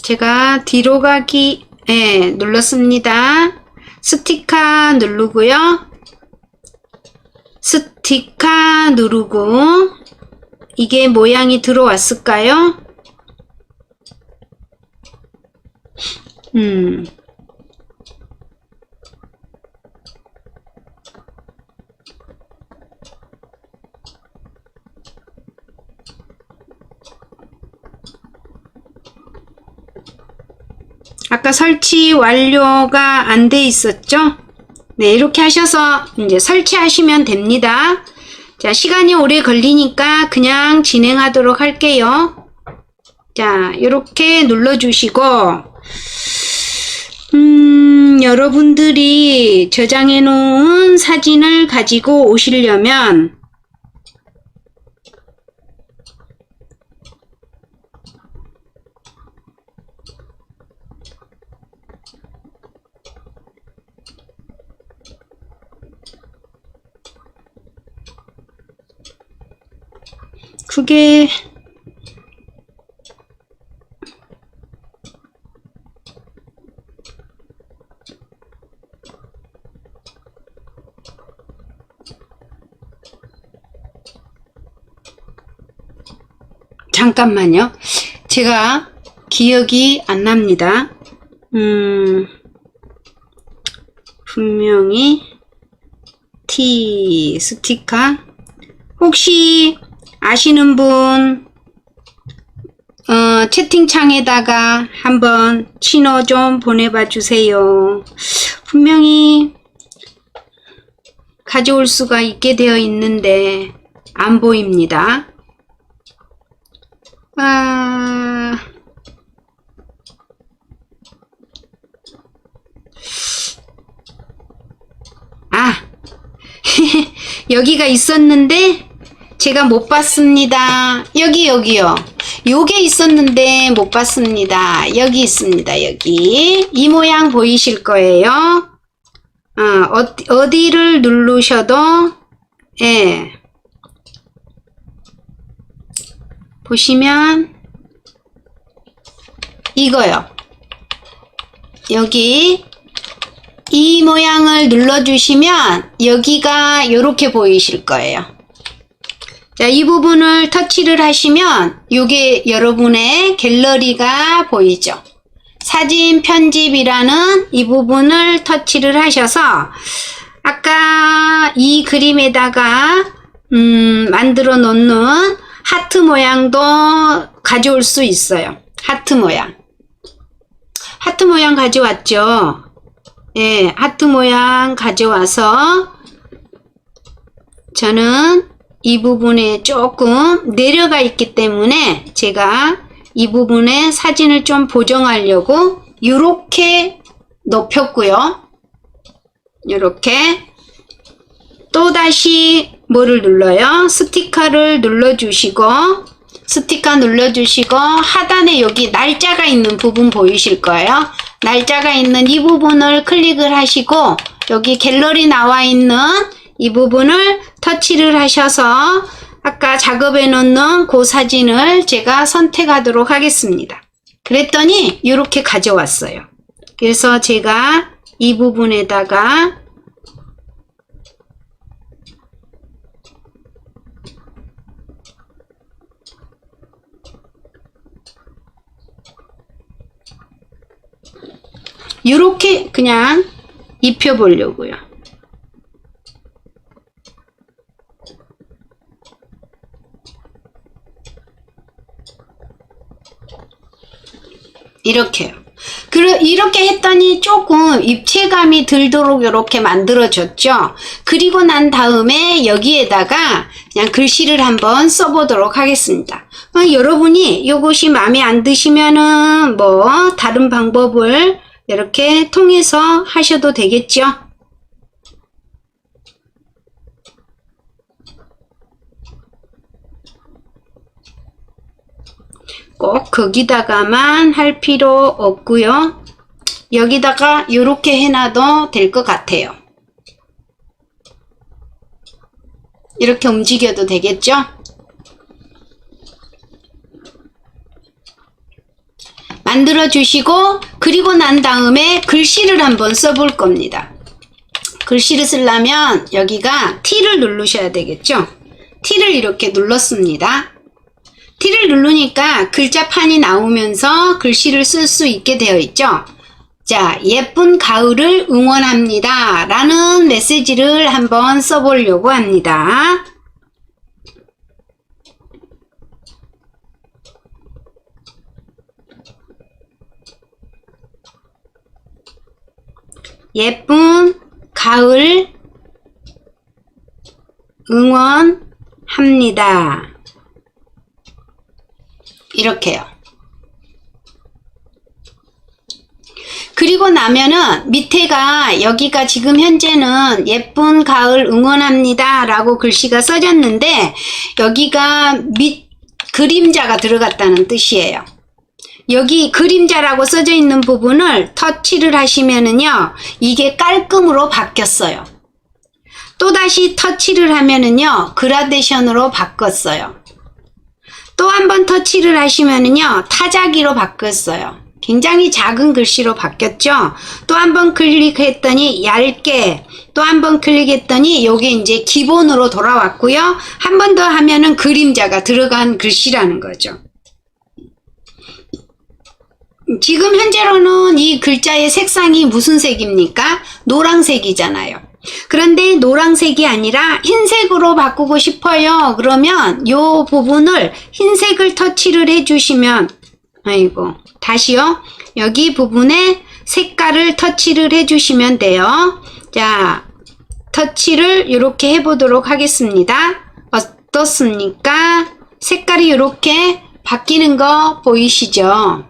제가 뒤로 가기 눌렀습니다. 스티커 누르고요. 스티커 누르고 이게 모양이 들어왔을까요? 아까 설치 완료가 안 돼 있었죠? 네, 이렇게 하셔서 이제 설치하시면 됩니다. 자, 시간이 오래 걸리니까 그냥 진행하도록 할게요. 자, 이렇게 눌러주시고, 여러분들이 저장해 놓은 사진을 가지고 오시려면, 그게 잠깐만요. 제가 기억이 안 납니다. 분명히 T 스티커 혹시 아시는 분 채팅창에다가 한번 신호 좀 보내봐 주세요. 분명히 가져올 수가 있게 되어 있는데 안 보입니다. 여기가 있었는데 제가 못 봤습니다. 여기요. 요게 있었는데 못 봤습니다. 여기 있습니다. 여기 이 모양 보이실 거예요. 어디를 누르셔도 보시면 이거요. 여기 이 모양을 눌러주시면 여기가 이렇게 보이실 거예요. 자, 이 부분을 터치를 하시면 이게 여러분의 갤러리가 보이죠. 사진 편집이라는 이 부분을 터치를 하셔서 아까 이 그림에다가 만들어 놓는 하트 모양도 가져올 수 있어요. 하트 모양 가져왔죠. 예, 하트 모양 가져와서 저는 이 부분에 조금 내려가 있기 때문에 제가 이 부분에 사진을 좀 보정하려고 이렇게 높였고요. 이렇게 또다시 뭐를 눌러요? 스티커를 눌러주시고 하단에 여기 날짜가 있는 부분 보이실 거예요. 날짜가 있는 이 부분을 클릭을 하시고 여기 갤러리 나와 있는 이 부분을 터치를 하셔서 아까 작업해 놓는 그 사진을 제가 선택하도록 하겠습니다. 그랬더니 이렇게 가져왔어요. 그래서 제가 이 부분에다가 이렇게 그냥 입혀 보려고요. 이렇게요. 이렇게 했더니 조금 입체감이 들도록 이렇게 만들어졌죠. 그리고 난 다음에 여기에다가 그냥 글씨를 한번 써보도록 하겠습니다. 여러분이 이것이 마음에 안 드시면은 뭐 다른 방법을 이렇게 통해서 하셔도 되겠죠. 꼭 거기다가만 할 필요 없고요. 여기다가 이렇게 해놔도 될 것 같아요. 이렇게 움직여도 되겠죠? 만들어 주시고 그리고 난 다음에 글씨를 한번 써볼 겁니다. 글씨를 쓰려면 여기가 T를 누르셔야 되겠죠? T를 이렇게 눌렀습니다. T를 누르니까 글자판이 나오면서 글씨를 쓸 수 있게 되어 있죠. 자, 예쁜 가을을 응원합니다 라는 메시지를 한번 써보려고 합니다. 예쁜 가을 응원합니다. 이렇게요. 그리고 나면은 밑에가 여기가 지금 현재는 예쁜 가을 응원합니다 라고 글씨가 써졌는데 여기가 그림자가 들어갔다는 뜻이에요. 여기 그림자라고 써져 있는 부분을 터치를 하시면은요 이게 깔끔으로 바뀌었어요. 또다시 터치를 하면은요 그라데이션으로 바꿨어요. 또 한 번 터치를 하시면은요 타자기로 바뀌었어요. 굉장히 작은 글씨로 바뀌었죠. 또 한 번 클릭했더니 얇게, 또 한 번 클릭했더니 요게 이제 기본으로 돌아왔고요. 한 번 더 하면은 그림자가 들어간 글씨라는 거죠. 지금 현재로는 이 글자의 색상이 무슨 색입니까? 노란색이잖아요. 그런데 노란색이 아니라 흰색으로 바꾸고 싶어요. 그러면 요 부분을 흰색을 터치를 해주시면, 아이고, 다시요. 여기 부분에 색깔을 터치를 해주시면 돼요. 자, 터치를 이렇게 해보도록 하겠습니다. 어떻습니까? 색깔이 이렇게 바뀌는 거 보이시죠?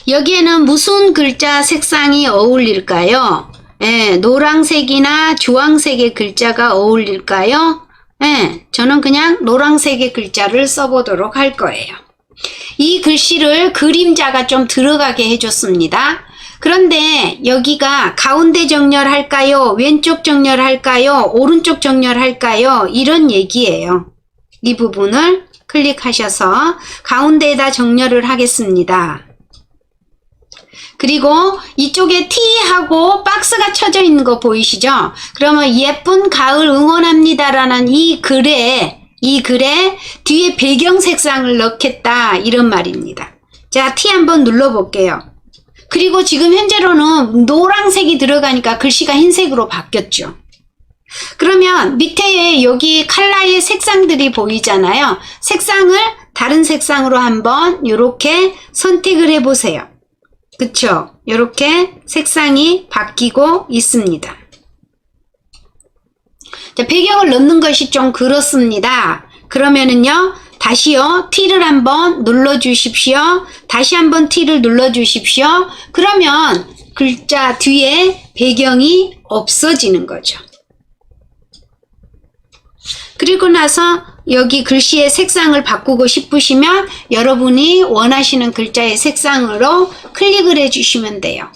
여기에는 무슨 글자 색상이 어울릴까요? 예, 노란색이나 주황색의 글자가 어울릴까요? 예, 저는 그냥 노란색의 글자를 써보도록 할 거예요. 이 글씨를 그림자가 좀 들어가게 해줬습니다. 그런데 여기가 가운데 정렬할까요? 왼쪽 정렬할까요? 오른쪽 정렬할까요? 이런 얘기예요. 이 부분을 클릭하셔서 가운데에다 정렬을 하겠습니다. 그리고 이쪽에 T하고 박스가 쳐져 있는 거 보이시죠? 그러면 예쁜 가을 응원합니다 라는 이 글에 뒤에 배경 색상을 넣겠다 이런 말입니다. 자, T 한번 눌러 볼게요. 그리고 지금 현재로는 노란색이 들어가니까 글씨가 흰색으로 바뀌었죠. 그러면 밑에 여기 컬러의 색상들이 보이잖아요. 색상을 다른 색상으로 한번 이렇게 선택을 해 보세요. 그쵸? 이렇게 색상이 바뀌고 있습니다. 자, 배경을 넣는 것이 좀 그렇습니다. 그러면은요, 다시요, T를 한번 눌러 주십시오. 다시 한번 T를 눌러 주십시오. 그러면 글자 뒤에 배경이 없어지는 거죠. 그리고 나서 여기 글씨의 색상을 바꾸고 싶으시면 여러분이 원하시는 글자의 색상으로 클릭을 해주시면 돼요.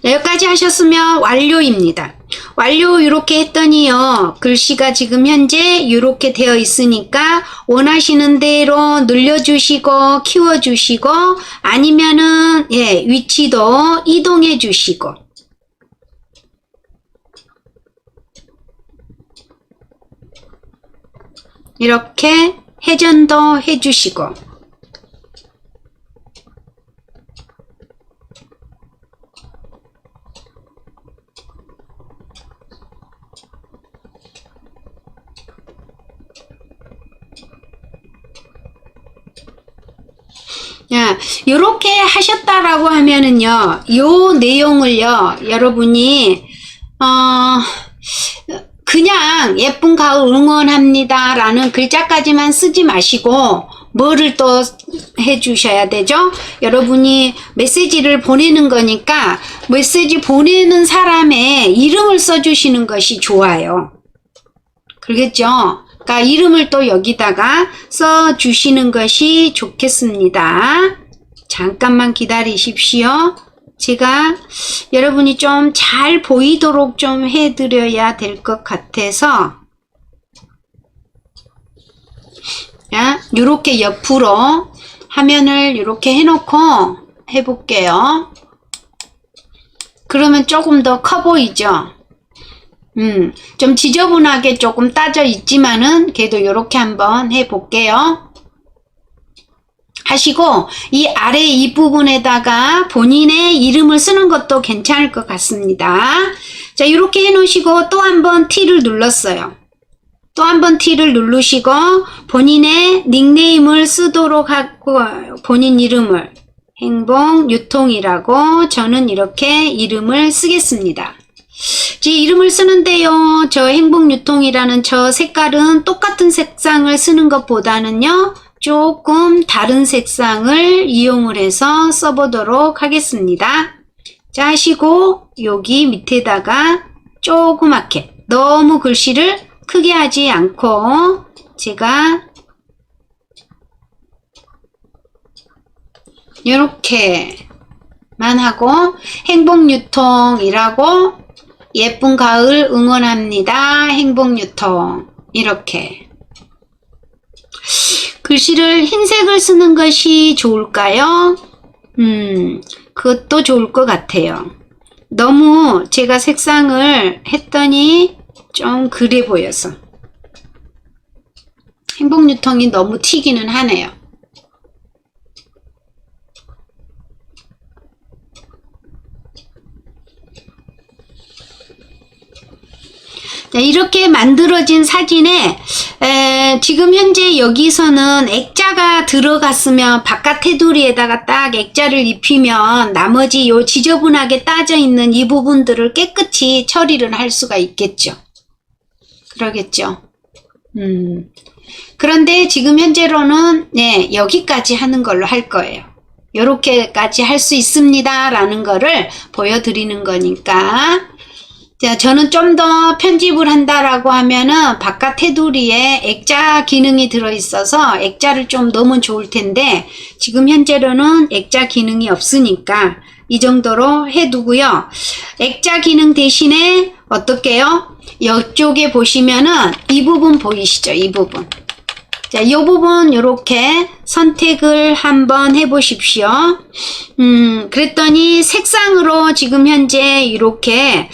여기까지 하셨으면 완료입니다. 완료 이렇게 했더니요. 글씨가 지금 현재 이렇게 되어 있으니까 원하시는 대로 늘려주시고 키워주시고 아니면은 위치도 이동해 주시고 이렇게 회전도 해주시고 이렇게 하셨다라고 하면은요, 요 내용을요, 여러분이, 그냥 예쁜 가을 응원합니다 라는 글자까지만 쓰지 마시고, 뭐를 또 해주셔야 되죠? 여러분이 메시지를 보내는 거니까, 메시지 보내는 사람의 이름을 써주시는 것이 좋아요. 그러겠죠? 그러니까 이름을 또 여기다가 써주시는 것이 좋겠습니다. 잠깐만 기다리십시오. 제가 여러분이 좀 잘 보이도록 좀 해드려야 될 것 같아서 이렇게 옆으로 화면을 이렇게 해놓고 해볼게요. 그러면 조금 더 커 보이죠? 좀 지저분하게 조금 따져 있지만은 그래도 이렇게 한번 해볼게요. 하시고 이 아래 이 부분에다가 본인의 이름을 쓰는 것도 괜찮을 것 같습니다. 자, 이렇게 해 놓으시고 또 한번 T를 눌렀어요. 또 한번 T를 누르시고 본인의 닉네임을 쓰도록 하고 본인 이름을 행복유통이라고 저는 이렇게 이름을 쓰겠습니다. 제 이름을 쓰는데요, 저 행복유통이라는 저 색깔은 똑같은 색상을 쓰는 것보다는요, 조금 다른 색상을 이용을 해서 써보도록 하겠습니다. 자, 하시고 여기 밑에다가 조그맣게, 너무 글씨를 크게 하지 않고 제가 이렇게만 하고 행복유통이라고 예쁜 가을 응원합니다. 행복유통 이렇게 글씨를 흰색을 쓰는 것이 좋을까요? 그것도 좋을 것 같아요. 너무 제가 색상을 했더니 좀 그래 보여서 행복유통이 너무 튀기는 하네요. 자, 이렇게 만들어진 사진에 지금 현재 여기서는 액자가 들어갔으면 바깥 테두리에다가 딱 액자를 입히면 나머지 요 지저분하게 따져 있는 이 부분들을 깨끗이 처리를 할 수가 있겠죠. 그러겠죠. 그런데 지금 현재로는 여기까지 하는 걸로 할 거예요. 요렇게까지 할 수 있습니다 라는 거를 보여드리는 거니까. 자, 저는 좀 더 편집을 한다라고 하면은 바깥 테두리에 액자 기능이 들어있어서 액자를 좀 넣으면 좋을 텐데 지금 현재로는 액자 기능이 없으니까 이 정도로 해두고요. 액자 기능 대신에 어떻게요? 이쪽에 보시면은 이 부분 보이시죠? 이 부분. 자, 이 부분 이렇게 선택을 한번 해보십시오. 그랬더니 색상으로 지금 현재 이렇게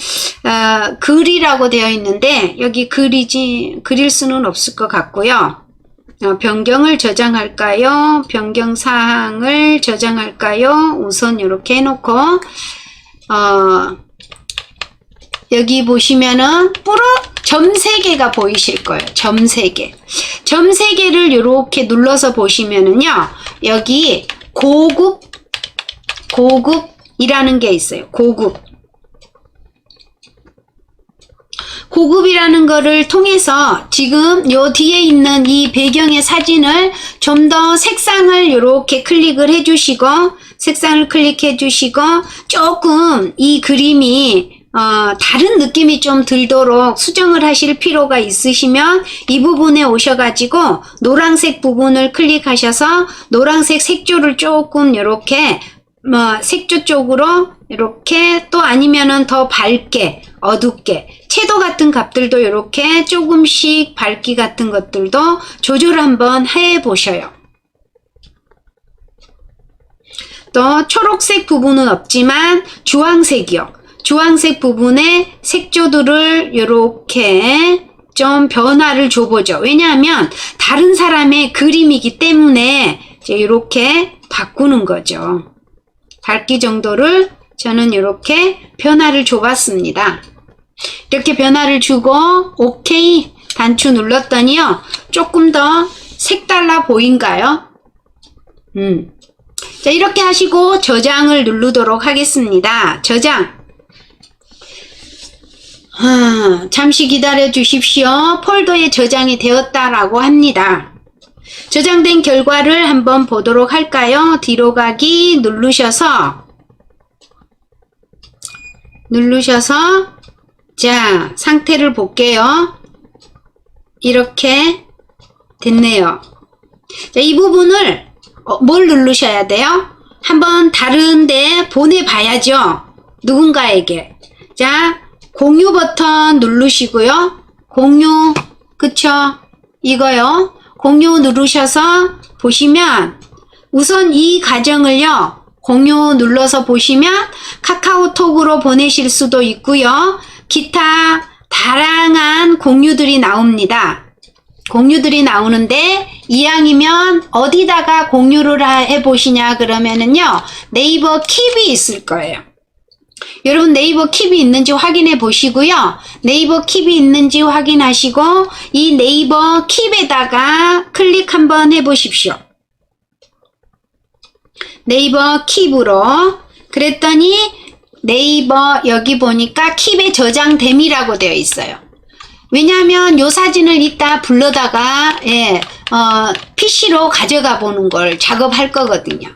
글이라고 되어 있는데 여기 그릴 수는 없을 것 같고요. 변경을 저장할까요? 변경 사항을 저장할까요? 우선 이렇게 해놓고 여기 보시면은 점 3개가 보이실 거예요. 점 3개. 점 3개를 이렇게 눌러서 보시면은요. 여기 고급이라는 게 있어요. 고급이라는 거를 통해서 지금 요 뒤에 있는 이 배경의 사진을 좀 더 색상을 이렇게 클릭을 해주시고 색상을 클릭해 주시고 조금 이 그림이 다른 느낌이 좀 들도록 수정을 하실 필요가 있으시면 이 부분에 오셔가지고 노란색 부분을 클릭하셔서 노란색 색조를 조금 이렇게 색조 쪽으로 이렇게 또 아니면은 더 밝게 어둡게 채도 같은 값들도 이렇게 조금씩 밝기 같은 것들도 조절 한번 해 보셔요. 또 초록색 부분은 없지만 주황색이요. 주황색 부분에 색조들을 이렇게 좀 변화를 줘보죠. 왜냐하면 다른 사람의 그림이기 때문에 이제 이렇게 바꾸는 거죠. 밝기 정도를 저는 이렇게 변화를 줘봤습니다. 이렇게 변화를 주고 OK 단추 눌렀더니요. 조금 더 색달라 보인가요? 자, 이렇게 하시고 저장을 누르도록 하겠습니다. 저장. 잠시 기다려 주십시오. 폴더에 저장이 되었다라고 합니다. 저장된 결과를 한번 보도록 할까요? 뒤로 가기 누르셔서 자, 상태를 볼게요. 이렇게 됐네요. 자, 이 부분을 뭘 누르셔야 돼요? 한번 다른데 보내봐야죠. 누군가에게. 자, 공유 버튼 누르시고요. 공유, 그쵸? 이거요. 공유 누르셔서 보시면 우선 이 과정을요. 공유 눌러서 보시면 카카오톡으로 보내실 수도 있고요. 기타 다양한 공유들이 나옵니다. 공유들이 나오는데 이왕이면 어디다가 공유를 해보시냐 그러면은요. 네이버 킵이 있을 거예요. 여러분 네이버 킵이 있는지 확인해 보시고요. 네이버 킵이 있는지 확인하시고 이 네이버 킵에다가 클릭 한번 해 보십시오. 네이버 킵으로 그랬더니 네이버 여기 보니까 킵에 저장됨이라고 되어 있어요. 왜냐하면 요 사진을 이따 불러다가 PC로 가져가 보는 걸 작업할 거거든요.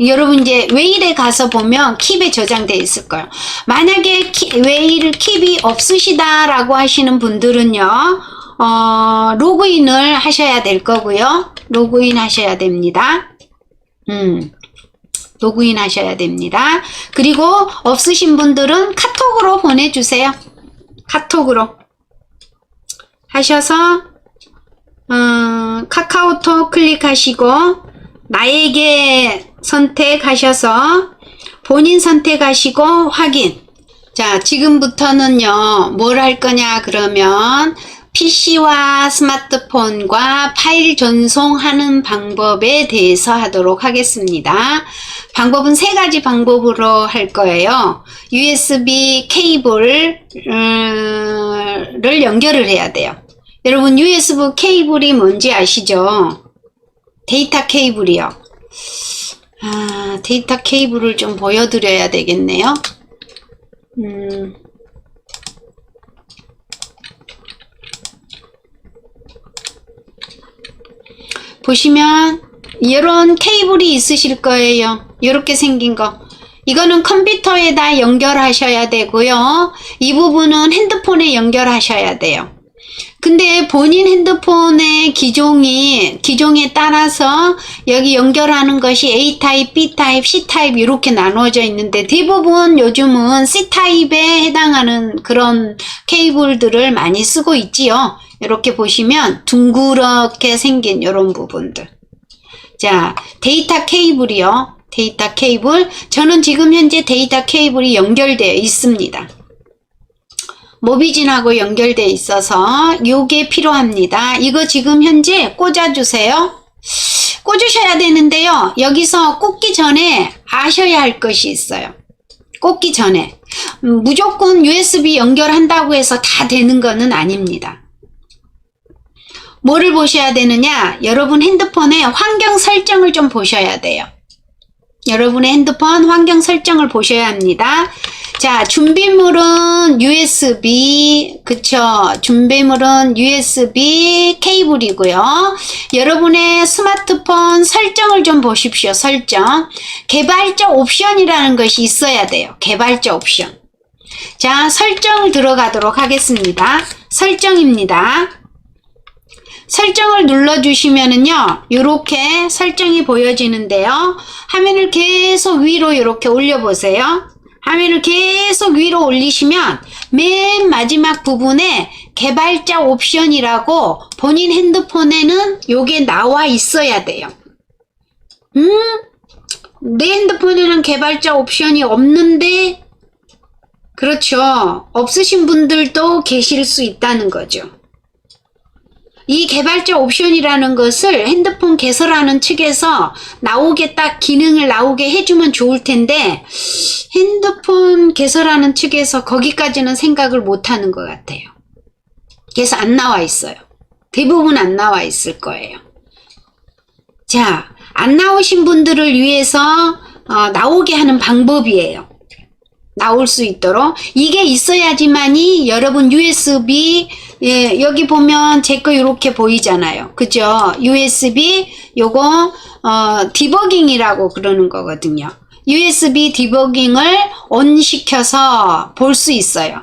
여러분 이제 웨일에 가서 보면 킵에 저장되어 있을 거예요. 만약에 웨일 킵이 없으시다라고 하시는 분들은요. 로그인을 하셔야 될 거고요. 로그인 하셔야 됩니다. 로그인 하셔야 됩니다. 그리고 없으신 분들은 카톡으로 보내주세요. 카톡으로 하셔서 카카오톡 클릭하시고 나에게 선택하셔서 본인 선택하시고 확인. 자, 지금부터는요 뭘 할 거냐 그러면 PC와 스마트폰과 파일 전송하는 방법에 대해서 하도록 하겠습니다. 방법은 세 가지 방법으로 할 거예요. USB 케이블을 연결을 해야 돼요. 여러분 USB 케이블이 뭔지 아시죠? 데이터 케이블이요. 데이터 케이블을 좀 보여드려야 되겠네요. 보시면 이런 케이블이 있으실 거예요. 이렇게 생긴 거. 이거는 컴퓨터에다 연결하셔야 되고요. 이 부분은 핸드폰에 연결하셔야 돼요. 근데 본인 핸드폰의 기종에 따라서 여기 연결하는 것이 A타입, B타입, C타입 이렇게 나누어져 있는데 대부분 요즘은 C타입에 해당하는 그런 케이블들을 많이 쓰고 있지요. 이렇게 보시면 둥그렇게 생긴 이런 부분들. 자, 데이터 케이블이요. 데이터 케이블. 저는 지금 현재 데이터 케이블이 연결되어 있습니다. 모비진하고 연결되어 있어서 요게 필요합니다. 이거 지금 현재 꽂아주세요. 꽂으셔야 되는데요. 여기서 꽂기 전에 아셔야 할 것이 있어요. 꽂기 전에. 무조건 USB 연결한다고 해서 다 되는 거는 아닙니다. 뭐를 보셔야 되느냐? 여러분 핸드폰의 환경 설정을 좀 보셔야 돼요. 여러분의 핸드폰 환경 설정을 보셔야 합니다. 자, 준비물은 USB, 그쵸? 준비물은 USB 케이블이고요. 여러분의 스마트폰 설정을 좀 보십시오. 설정. 개발자 옵션이라는 것이 있어야 돼요. 개발자 옵션. 자, 설정을 들어가도록 하겠습니다. 설정입니다. 설정을 눌러주시면은요, 이렇게 설정이 보여지는데요. 화면을 계속 위로 이렇게 올려보세요. 화면을 계속 위로 올리시면 맨 마지막 부분에 개발자 옵션이라고 본인 핸드폰에는 요게 나와 있어야 돼요. 내 핸드폰에는 개발자 옵션이 없는데, 그렇죠. 없으신 분들도 계실 수 있다는 거죠. 이 개발자 옵션이라는 것을 핸드폰 개설하는 측에서 나오게 딱 기능을 나오게 해주면 좋을 텐데 핸드폰 개설하는 측에서 거기까지는 생각을 못하는 것 같아요. 그래서 안 나와 있어요. 대부분 안 나와 있을 거예요. 자, 안 나오신 분들을 위해서 나오게 하는 방법이에요. 나올 수 있도록 이게 있어야지만이 여러분 USB 여기 보면 제 거 이렇게 보이잖아요. 그죠? USB 요거 디버깅이라고 그러는 거거든요. USB 디버깅을 ON 시켜서 볼 수 있어요.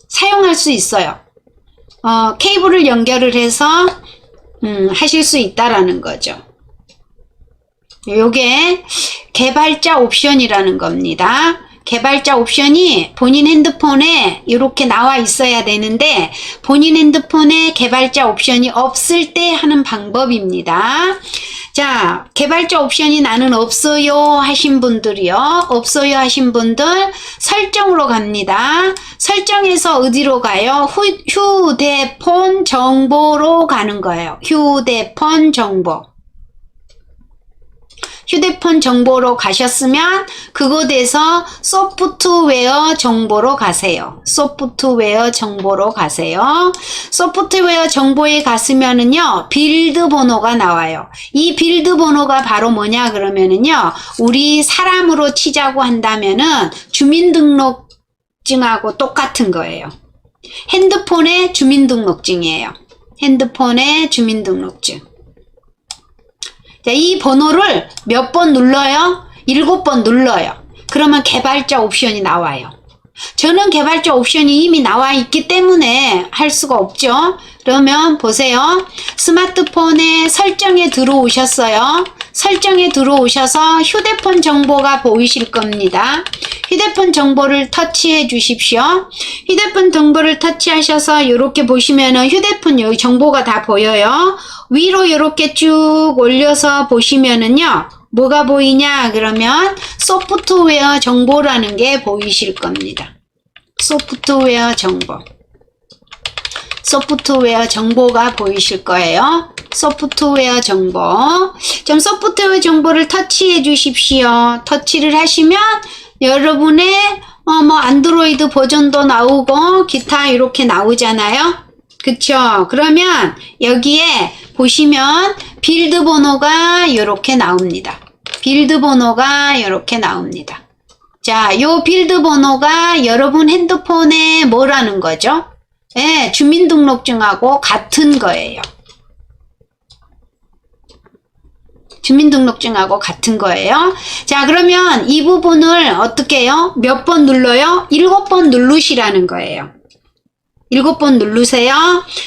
사용할 수 있어요. 케이블을 연결을 해서 하실 수 있다라는 거죠. 요게 개발자 옵션이라는 겁니다. 개발자 옵션이 본인 핸드폰에 이렇게 나와 있어야 되는데 본인 핸드폰에 개발자 옵션이 없을 때 하는 방법입니다. 자, 개발자 옵션이 나는 없어요 하신 분들이요. 없어요 하신 분들 설정으로 갑니다. 설정에서 어디로 가요? 휴대폰 정보로 가는 거예요. 휴대폰 정보. 휴대폰 정보로 가셨으면 그곳에서 소프트웨어 정보로 가세요. 소프트웨어 정보로 가세요. 소프트웨어 정보에 갔으면은요, 빌드 번호가 나와요. 이 빌드 번호가 바로 뭐냐 그러면은요, 우리 사람으로 치자고 한다면은 주민등록증하고 똑같은 거예요. 핸드폰의 주민등록증이에요. 핸드폰의 주민등록증. 자, 이 번호를 몇 번 눌러요? 7번 눌러요. 그러면 개발자 옵션이 나와요. 저는 개발자 옵션이 이미 나와 있기 때문에 할 수가 없죠. 그러면 보세요. 스마트폰에 설정에 들어오셨어요. 설정에 들어오셔서 휴대폰 정보가 보이실 겁니다. 휴대폰 정보를 터치해 주십시오. 휴대폰 정보를 터치하셔서 이렇게 보시면은 휴대폰 여기 정보가 다 보여요. 위로 이렇게 쭉 올려서 보시면은요. 뭐가 보이냐 그러면 소프트웨어 정보라는 게 보이실 겁니다. 소프트웨어 정보. 소프트웨어 정보가 보이실 거예요. 소프트웨어 정보. 좀 소프트웨어 정보를 터치해 주십시오. 터치를 하시면 여러분의 뭐 안드로이드 버전도 나오고 기타 이렇게 나오잖아요. 그쵸? 그러면 여기에 보시면 빌드 번호가 이렇게 나옵니다. 빌드 번호가 이렇게 나옵니다. 자, 요 빌드 번호가 여러분 핸드폰에 뭐라는 거죠? 네, 주민등록증하고 같은 거예요. 주민등록증하고 같은 거예요. 자, 그러면 이 부분을 어떻게 해요? 몇 번 눌러요? 7번 누르시라는 거예요. 7번 누르세요.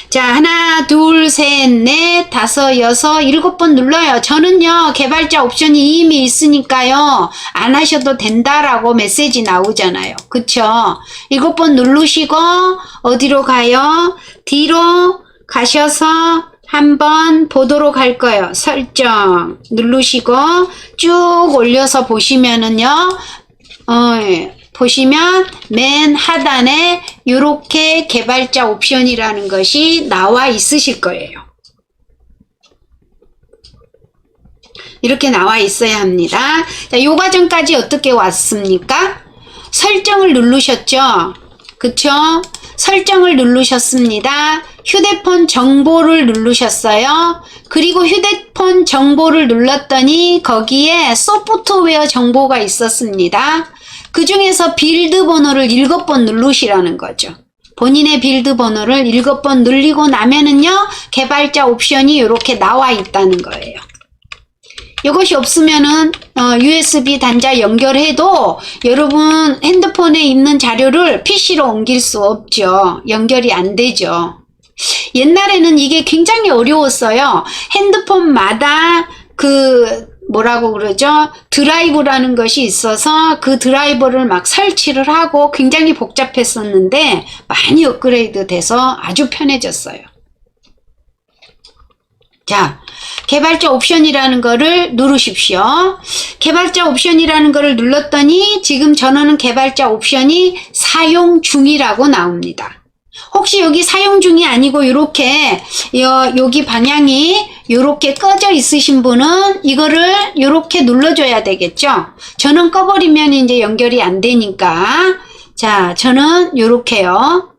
자, 하나, 둘, 셋, 넷, 다섯, 여섯, 7번 눌러요. 저는요, 개발자 옵션이 이미 있으니까요, 안 하셔도 된다라고 메시지 나오잖아요. 그쵸? 7번 누르시고, 어디로 가요? 뒤로 가셔서 한번 보도록 할 거예요. 설정 누르시고, 쭉 올려서 보시면은요, 보시면 맨 하단에 이렇게 개발자 옵션이라는 것이 나와 있으실 거예요. 이렇게 나와 있어야 합니다. 자, 요 과정까지 어떻게 왔습니까? 설정을 누르셨죠? 그쵸? 설정을 누르셨습니다. 휴대폰 정보를 누르셨어요. 그리고 휴대폰 정보를 눌렀더니 거기에 소프트웨어 정보가 있었습니다. 그 중에서 빌드 번호를 7번 누르시라는 거죠. 본인의 빌드 번호를 7번 누르고 나면은요, 개발자 옵션이 이렇게 나와 있다는 거예요. 이것이 없으면은 USB 단자 연결해도 여러분 핸드폰에 있는 자료를 PC로 옮길 수 없죠. 연결이 안 되죠. 옛날에는 이게 굉장히 어려웠어요. 핸드폰마다 뭐라고 그러죠? 드라이브라는 것이 있어서 그 드라이버를 막 설치를 하고 굉장히 복잡했었는데 많이 업그레이드 돼서 아주 편해졌어요. 자, 개발자 옵션이라는 거를 누르십시오. 개발자 옵션이라는 거를 눌렀더니 지금 전원은 개발자 옵션이 사용 중이라고 나옵니다. 혹시 여기 사용 중이 아니고 이렇게 여기 방향이 이렇게 꺼져 있으신 분은 이거를 이렇게 눌러줘야 되겠죠. 저는 꺼버리면 이제 연결이 안 되니까 자, 저는 이렇게요.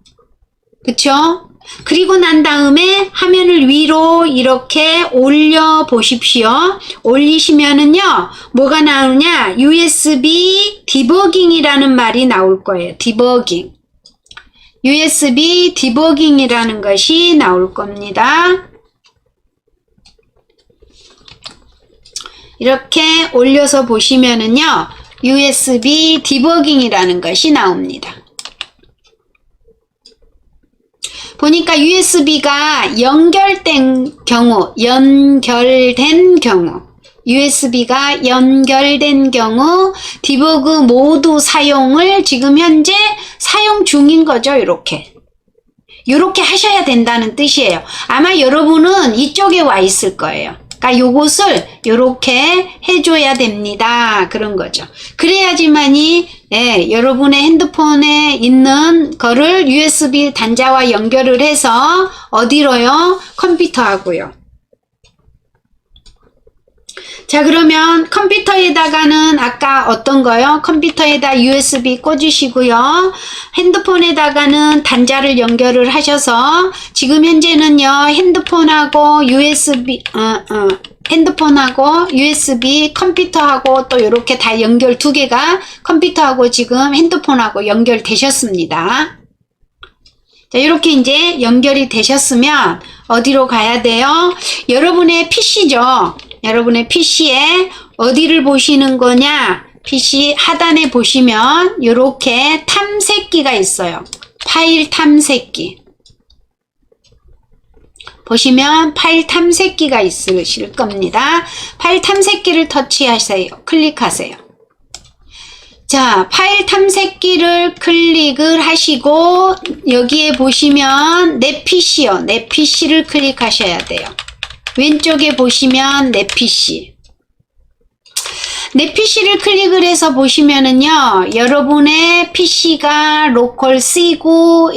그쵸? 그리고 난 다음에 화면을 위로 이렇게 올려 보십시오. 올리시면은요, 뭐가 나오냐? USB 디버깅이라는 말이 나올 거예요. 디버깅. USB 디버깅이라는 것이 나올 겁니다. 이렇게 올려서 보시면은요, USB 디버깅이라는 것이 나옵니다. 보니까 USB가 연결된 경우, USB가 연결된 경우 디버그 모두 사용을 지금 현재 사용 중인 거죠. 이렇게 하셔야 된다는 뜻이에요. 아마 여러분은 이쪽에 와 있을 거예요. 그러니까 요것을 요렇게 해줘야 됩니다. 그런 거죠. 그래야지만이 여러분의 핸드폰에 있는 거를 USB 단자와 연결을 해서 어디로요? 컴퓨터하고요. 자, 그러면 컴퓨터에다가는 아까 어떤 거요? 컴퓨터에다 USB 꽂으시고요. 핸드폰에다가는 단자를 연결을 하셔서 지금 현재는요, 핸드폰하고 USB, 컴퓨터하고 또 이렇게 다 연결 두 개가 컴퓨터하고 지금 핸드폰하고 연결되셨습니다. 자, 이렇게 이제 연결이 되셨으면 어디로 가야 돼요? 여러분의 PC죠. 여러분의 PC에 어디를 보시는 거냐? PC 하단에 보시면 이렇게 탐색기가 있어요. 파일 탐색기. 보시면 파일 탐색기가 있으실 겁니다. 파일 탐색기를 터치하세요. 클릭하세요. 자, 파일 탐색기를 클릭을 하시고 여기에 보시면 내 PC요. 내 PC를 클릭하셔야 돼요. 왼쪽에 보시면 내 PC. 내 PC를 클릭을 해서 보시면은요, 여러분의 PC가 로컬 C구,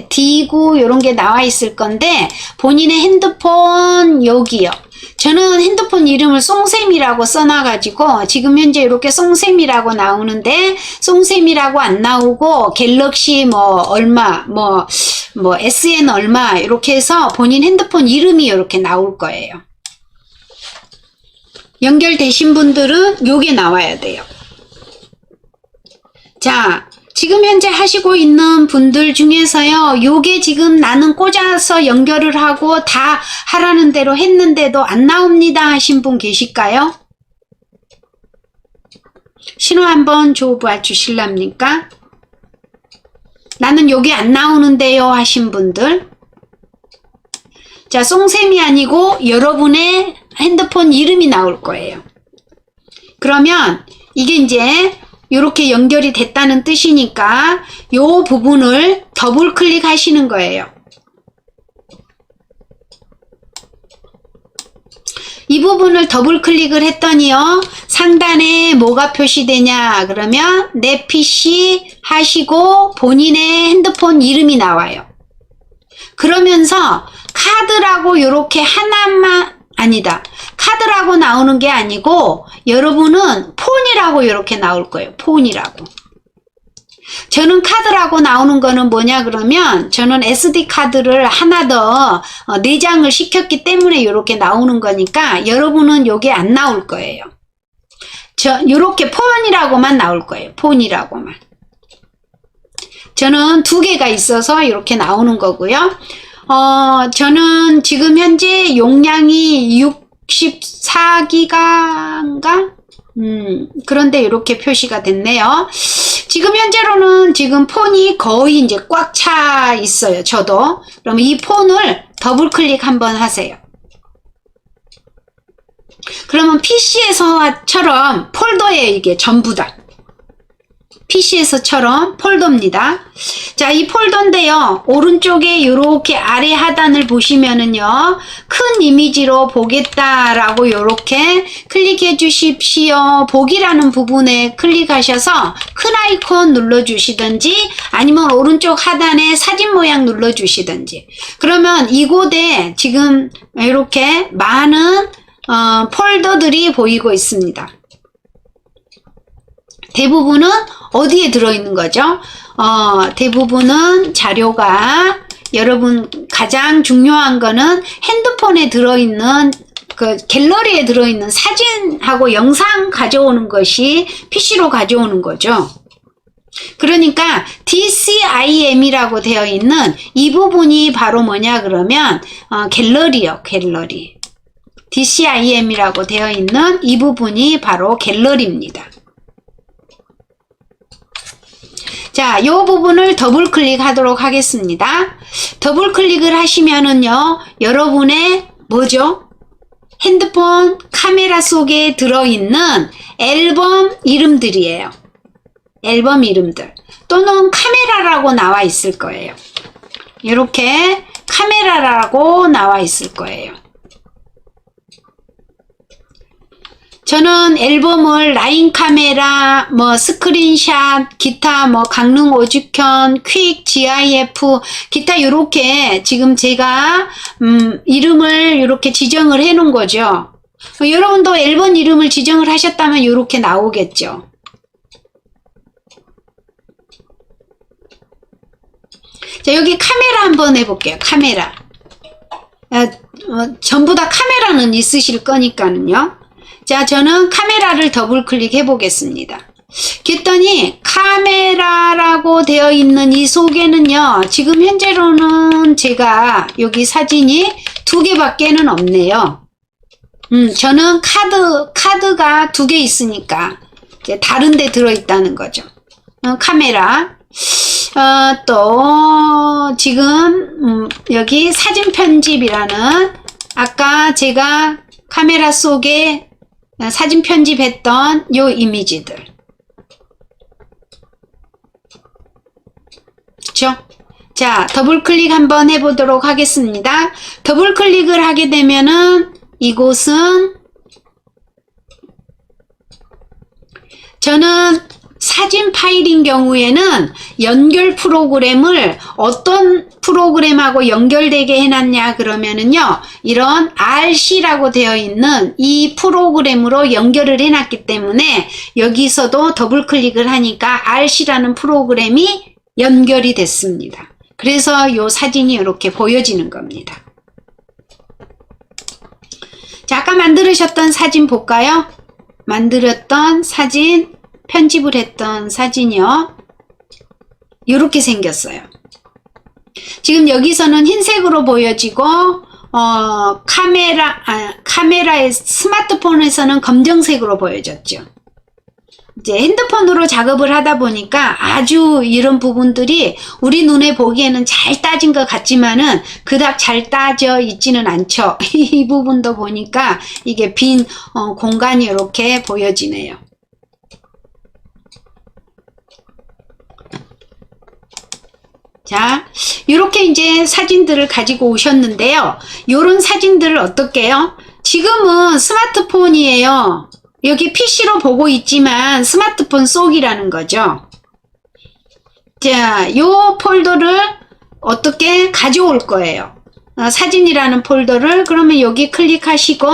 D구, 이런 게 나와 있을 건데, 본인의 핸드폰 여기요. 저는 핸드폰 이름을 송샘이라고 써놔가지고, 지금 현재 이렇게 송샘이라고 나오는데, 송샘이라고 안 나오고, 갤럭시 얼마, SN 얼마, 이렇게 해서 본인 핸드폰 이름이 이렇게 나올 거예요. 연결되신 분들은 요게 나와야 돼요. 자, 지금 현재 하시고 있는 분들 중에서요, 요게 지금 나는 꽂아서 연결을 하고 다 하라는 대로 했는데도 안 나옵니다 하신 분 계실까요? 신호 한번 줘봐 주실랍니까? 나는 요게 안 나오는데요 하신 분들. 자, 송샘이 아니고 여러분의 핸드폰 이름이 나올 거예요. 그러면 이게 이제 이렇게 연결이 됐다는 뜻이니까 요 부분을 더블 클릭하시는 거예요. 이 부분을 더블 클릭을 했더니요, 상단에 뭐가 표시되냐 그러면 내 PC 하시고 본인의 핸드폰 이름이 나와요. 그러면서 카드라고 요렇게 하나만, 아니다, 카드라고 나오는 게 아니고 여러분은 폰이라고 이렇게 나올 거예요. 폰이라고. 저는 카드라고 나오는 거는 뭐냐 그러면 저는 SD 카드를 하나 더 내장을 시켰기 때문에 이렇게 나오는 거니까 여러분은 요게 안 나올 거예요. 요렇게 폰이라고만 나올 거예요. 폰이라고만. 저는 두 개가 있어서 이렇게 나오는 거고요. 저는 지금 현재 용량이 64기가인가? 그런데 이렇게 표시가 됐네요. 지금 현재로는 지금 폰이 거의 이제 꽉 차 있어요. 저도. 그럼 이 폰을 더블 클릭 한번 하세요. 그러면 PC에서처럼 폴더에 이게 전부 다. PC에서처럼 폴더입니다. 자, 이 폴더인데요, 오른쪽에 이렇게 아래 하단을 보시면은요, 큰 이미지로 보겠다라고 이렇게 클릭해 주십시오. 보기라는 부분에 클릭하셔서 큰 아이콘 눌러 주시든지 아니면 오른쪽 하단에 사진 모양 눌러 주시든지. 그러면 이곳에 지금 이렇게 많은 폴더들이 보이고 있습니다. 대부분은 어디에 들어있는 거죠? 대부분은 자료가 여러분 가장 중요한 거는 핸드폰에 들어있는 그 갤러리에 들어있는 사진하고 영상 가져오는 것이 PC로 가져오는 거죠. 그러니까 DCIM이라고 되어 있는 이 부분이 바로 뭐냐 그러면 갤러리요. 갤러리. DCIM이라고 되어 있는 이 부분이 바로 갤러리입니다. 자, 이 부분을 더블 클릭하도록 하겠습니다. 더블 클릭을 하시면은요, 여러분의 뭐죠? 핸드폰 카메라 속에 들어있는 앨범 이름들이에요. 앨범 이름들 또는 카메라라고 나와 있을 거예요. 이렇게 카메라라고 나와 있을 거예요. 저는 앨범을 라인 카메라, 뭐 스크린샷, 기타 뭐 강릉 오죽현, 퀵, GIF, 기타 요렇게 지금 제가 이름을 요렇게 지정을 해 놓은 거죠. 여러분도 앨범 이름을 지정을 하셨다면 요렇게 나오겠죠. 자, 여기 카메라 한번 해볼게요. 카메라. 전부 다 카메라는 있으실 거니까는요. 자, 저는 카메라를 더블 클릭해 보겠습니다. 그랬더니 카메라라고 되어 있는 이 속에는요, 지금 현재로는 제가 여기 사진이 2개밖에는 없네요. 저는 카드가 2개 있으니까 이제 다른 데 들어있다는 거죠. 카메라. 또 지금 여기 사진 편집이라는 아까 제가 카메라 속에 사진 편집했던 요 이미지들. 그쵸? 자, 더블 클릭 한번 해보도록 하겠습니다. 더블 클릭을 하게 되면은 이곳은 저는 사진 파일인 경우에는 연결 프로그램을 어떤 프로그램하고 연결되게 해놨냐 그러면은요, 이런 RC라고 되어 있는 이 프로그램으로 연결을 해놨기 때문에 여기서도 더블 클릭을 하니까 RC라는 프로그램이 연결이 됐습니다. 그래서 이 사진이 이렇게 보여지는 겁니다. 자, 아까 만들으셨던 사진 볼까요? 만들었던 사진, 편집을 했던 사진이요. 이렇게 생겼어요. 지금 여기서는 흰색으로 보여지고 카메라의 스마트폰에서는 검정색으로 보여졌죠. 이제 핸드폰으로 작업을 하다 보니까 아주 이런 부분들이 우리 눈에 보기에는 잘 따진 것 같지만은 그닥 잘 따져 있지는 않죠. 이 부분도 보니까 이게 빈 공간이 이렇게 보여지네요. 자, 이렇게 이제 사진들을 가지고 오셨는데요. 요런 사진들을 어떻게 해요? 지금은 스마트폰이에요. 여기 PC로 보고 있지만 스마트폰 속이라는 거죠. 자, 요 폴더를 어떻게 가져올 거예요. 사진이라는 폴더를 그러면 여기 클릭하시고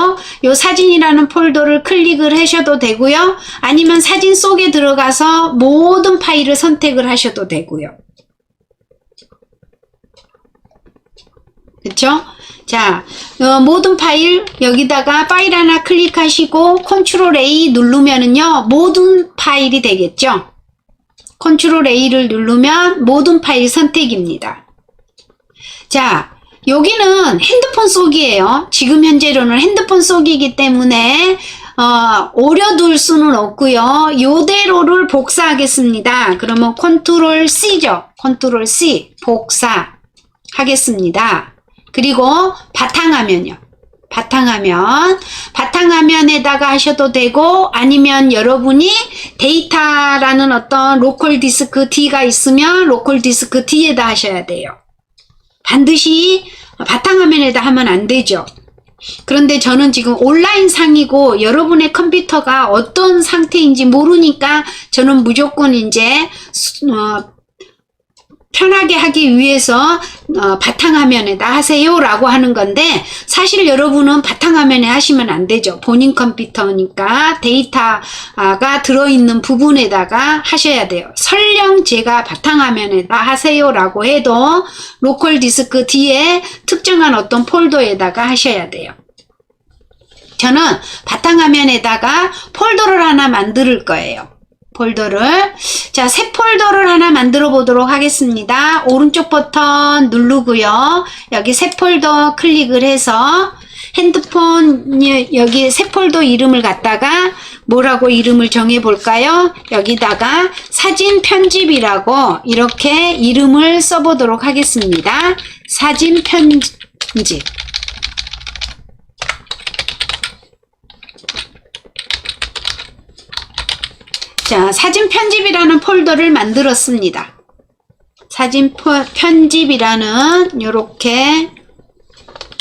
요 사진이라는 폴더를 클릭을 하셔도 되고요. 아니면 사진 속에 들어가서 모든 파일을 선택을 하셔도 되고요. 그쵸? 자, 모든 파일 여기다가 파일 하나 클릭하시고 컨트롤 A 누르면은요 모든 파일이 되겠죠. 컨트롤 A를 누르면 모든 파일 선택입니다. 자, 여기는 핸드폰 속이에요. 지금 현재로는 핸드폰 속이기 때문에 오려둘 수는 없고요. 요대로를 복사하겠습니다. 그러면 컨트롤 C죠. 컨트롤 C 복사 하겠습니다. 그리고 바탕화면요. 바탕화면에다가 하셔도 되고 아니면 여러분이 데이터라는 어떤 로컬 디스크 D가 있으면 로컬 디스크 D에다 하셔야 돼요. 반드시 바탕화면에다 하면 안 되죠. 그런데 저는 지금 온라인 상이고 여러분의 컴퓨터가 어떤 상태인지 모르니까 저는 무조건 이제 편하게 하기 위해서 바탕화면에다 하세요 라고 하는 건데, 사실 여러분은 바탕화면에 하시면 안 되죠. 본인 컴퓨터니까 데이터가 들어있는 부분에다가 하셔야 돼요. 설령 제가 바탕화면에다 하세요 라고 해도 로컬 디스크 뒤에 특정한 어떤 폴더에다가 하셔야 돼요. 저는 바탕화면에다가 폴더를 하나 만들 거예요. 폴더를. 자, 새 폴더를 하나 만들어 보도록 하겠습니다. 오른쪽 버튼 누르고요. 여기 새 폴더 클릭을 해서 핸드폰 여기 새 폴더 이름을 갖다가 뭐라고 이름을 정해 볼까요? 여기다가 사진 편집이라고 이렇게 이름을 써 보도록 하겠습니다. 사진 편집. 자, 사진 편집이라는 폴더를 만들었습니다. 사진 편집이라는 요렇게